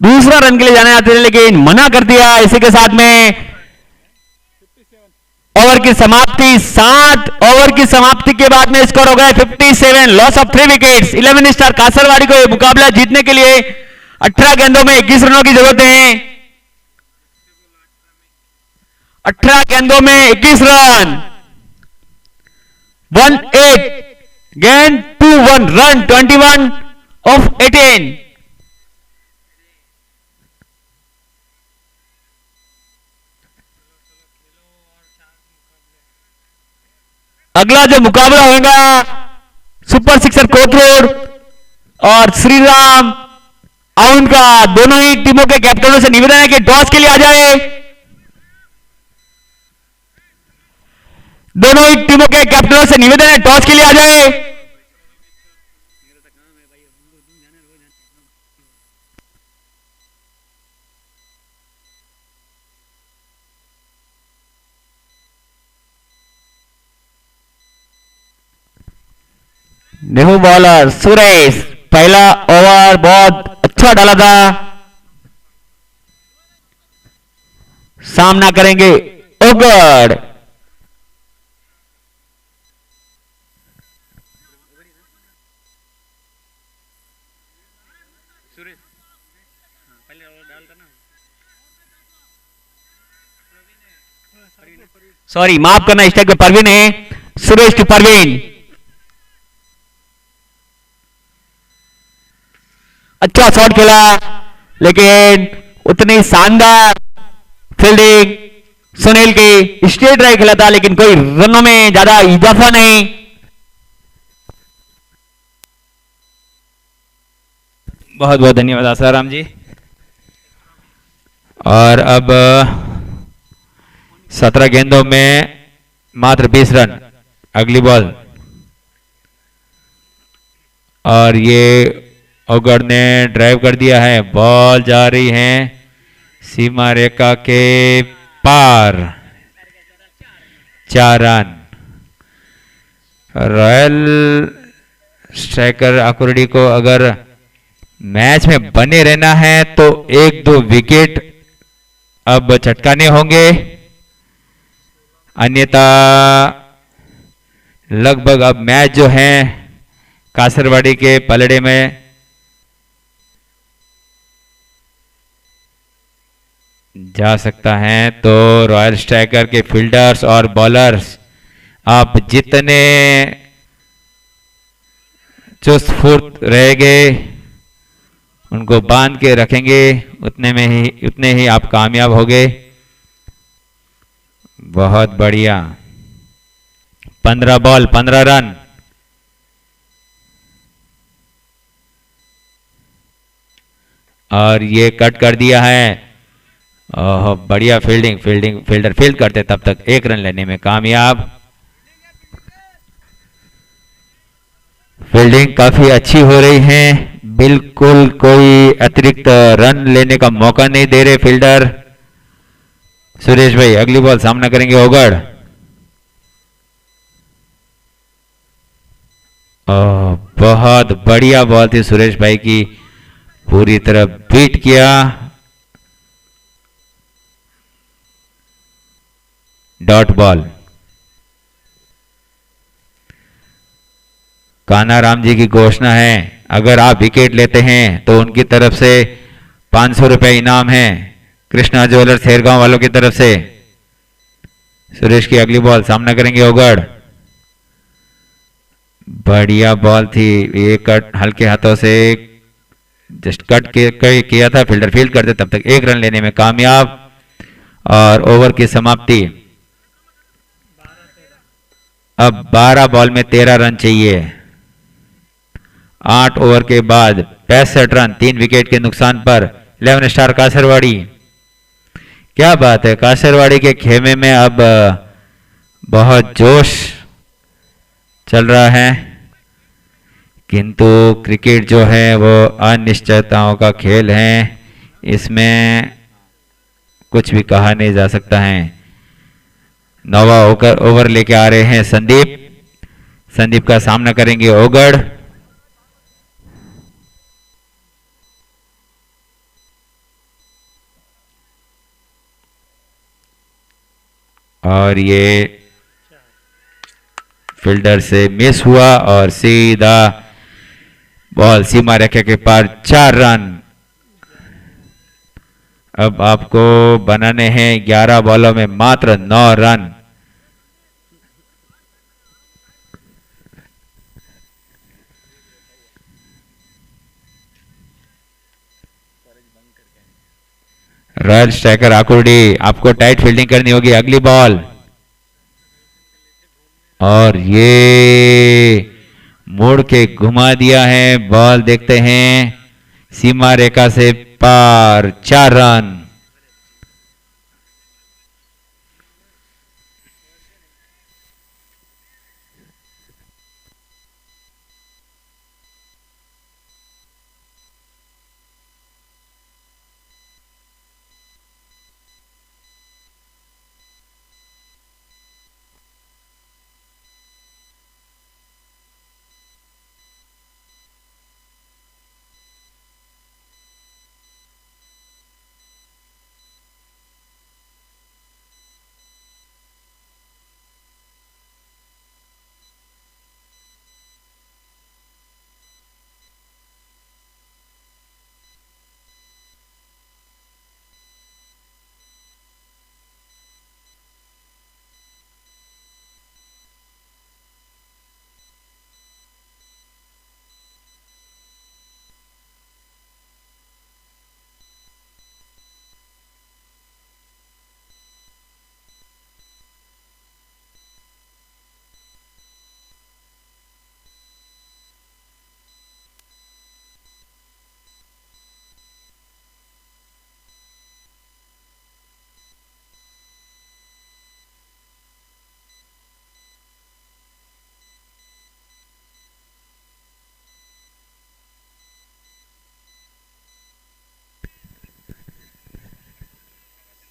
दूसरा रन के लिए जाने आते थे लेकिन मना कर दिया। इसी के साथ में ओवर की समाप्ति, 7 ओवर की समाप्ति के बाद में स्कोर हो गया 57, loss of 3 wickets. 11 star Kasarwadi को यह मुकाबला जीतने के लिए 18 गेंदों में 21 रनों की जरूरत है। 18 गेंदों में 21 रन, 1-8 गेंद, 2-1 रन, 21 ऑफ 18। अगला जो मुकाबला होगा सुपर सिक्सर कोथरूड और श्री राम आउन का। दोनों ही टीमों के कैप्टनों से निवेदन है कि टॉस के लिए आ जाए। दोनों ही टीमों के कैप्टनों से निवेदन है टॉस के लिए आ जाए। न्यू बॉलर सुरेश, पहला ओवर बहुत अच्छा डाला था। सामना करेंगे ओगड़। सॉरी, माफ करना, स्टेक पे परवीन है, सुरेश टू परवीन। अच्छा शॉट खेला, लेकिन उतनी शानदार फील्डिंग सुनील की। स्ट्रेट ड्राइव खेला था, लेकिन कोई रनों में ज्यादा इजाफा नहीं। बहुत बहुत धन्यवाद आसाराम जी। और अब 17 गेंदों में मात्र 20 रन। अगली बॉल, और ये ओगड़ ने ड्राइव कर दिया है। बॉल जा रही है सीमा रेखा के पार, 4 रन। रॉयल स्ट्राइकर आकुर्डी को अगर मैच में बने रहना है तो 1-2 विकेट अब चटकाने होंगे, अन्यथा लगभग अब मैच जो है कासरवाड़ी के पलड़े में जा सकता है। तो रॉयल स्ट्राइकर के फील्डर्स और बॉलर्स आप जितने चुस्त फुर्त रहेंगे, उनको बांध के रखेंगे, उतने ही आप कामयाब होंगे। बहुत बढ़िया, 15 बॉल 15 रन। और ये कट कर दिया है। ओह, बढ़िया फील्डिंग, फील्डर फील्ड करते तब तक 1 रन लेने में कामयाब। फील्डिंग काफी अच्छी हो रही है, बिल्कुल कोई अतिरिक्त रन लेने का मौका नहीं दे रहे फील्डर। सुरेश भाई अगली बॉल सामना करेंगे ओगड़। बहुत बढ़िया बॉल थी सुरेश भाई की, पूरी तरह बीट किया। Dot ball. कान्हा राम जी की घोषणा है, अगर आप विकेट लेते हैं तो उनकी तरफ से 500 रुपए इनाम है, कृष्णा ज्वेलर्स खेरगांव वालों की तरफ से। सुरेश की अगली बॉल सामना करेंगे ओगड़। बढ़िया बॉल थी, ये कट हल्के हाथों से जस्ट कट किया था, फील्डर फील्ड करते तब तक 1 रन लेने में कामयाब। और ओवर की समाप्ति, अब 12 बॉल में 13 रन चाहिए। 8 ओवर के बाद 65 रन, 3 विकेट के नुकसान पर 11 स्टार कासरवाड़ी। क्या बात है, कासरवाड़ी के खेमे में अब बहुत जोश चल रहा है, किंतु क्रिकेट जो है वो अनिश्चितताओं का खेल है, इसमें कुछ भी कहा नहीं जा सकता है। नौवा ओवर लेके आ रहे हैं संदीप। संदीप का सामना करेंगे ओगड़। और ये फील्डर से मिस हुआ और सीधा बॉल सीमा रेखा के पार 4 रन। अब आपको बनाने हैं 11 बॉलों में मात्र 9 रन। रॉयल स्ट्राइकर आकुर्डी, आपको टाइट फील्डिंग करनी होगी। अगली बॉल और ये मोड़ के घुमा दिया है बॉल। देखते हैं सीमा रेखा से पार 4 रन।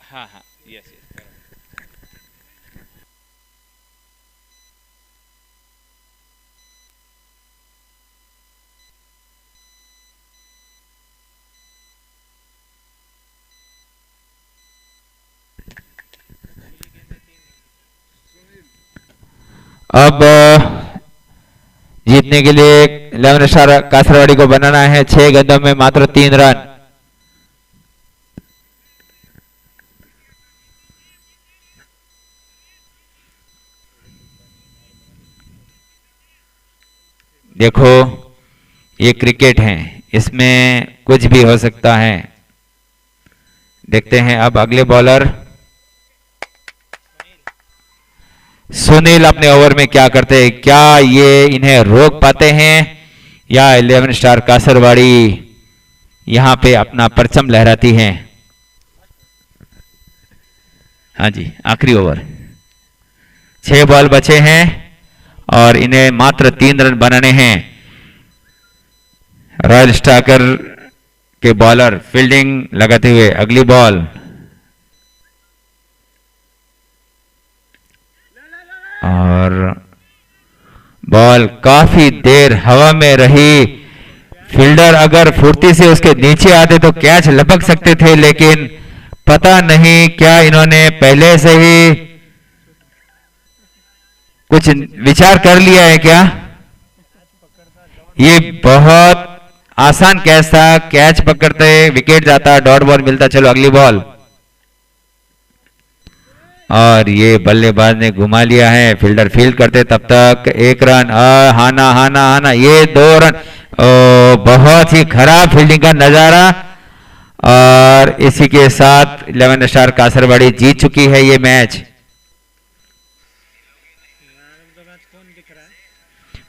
हाँ हाँ, यस यस। अब जीतने के लिए 11 स्टार कासरवाड़ी को बनाना है 6 गेंदों में मात्र 3 रन। देखो ये क्रिकेट है, इसमें कुछ भी हो सकता है। देखते हैं अब अगले बॉलर सुनील अपने ओवर में क्या करते हैं, क्या ये इन्हें रोक पाते हैं या 11 स्टार कासरवाड़ी यहां पे अपना परचम लहराती है। हाँ जी, आखिरी ओवर, 6 बॉल बचे हैं और इन्हें मात्र 3 रन बनाने हैं। रॉयल स्ट्राइकर के बॉलर फील्डिंग लगाते हुए अगली बॉल और बॉल काफी देर हवा में रही। फील्डर अगर फुर्ती से उसके नीचे आते तो कैच लपक सकते थे, लेकिन पता नहीं क्या इन्होंने पहले से ही कुछ विचार कर लिया है क्या। ये बहुत आसान कैच था, कैच पकड़ते विकेट जाता, डॉट बॉल मिलता। चलो अगली बॉल और ये बल्लेबाज ने घुमा लिया है। फील्डर फील्ड करते तब तक 1 रन। हाना हाना हाना, ये 2 रन। बहुत ही खराब फील्डिंग का नजारा और इसी के साथ 11 स्टार कासरवाड़ी जीत चुकी है ये match.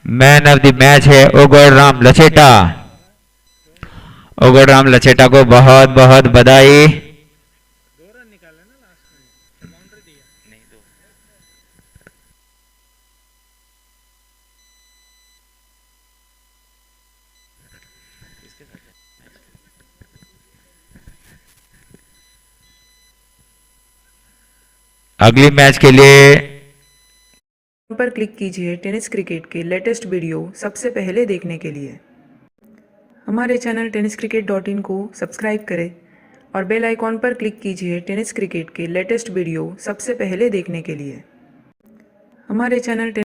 Man of the match है ओगड़राम लचेटा। ओगड़राम लचेटा को बहुत बहुत बधाई। अगली मैच के लिए पर क्लिक कीजिए टेनिस क्रिकेट के लेटेस्ट वीडियो सबसे पहले देखने के लिए। हमारे चैनल tenniscricket.in को सब्सक्राइब करें और बेल आइकॉन पर क्लिक कीजिए टेनिस क्रिकेट के लेटेस्ट वीडियो सबसे पहले देखने के लिए। हमारे चैनल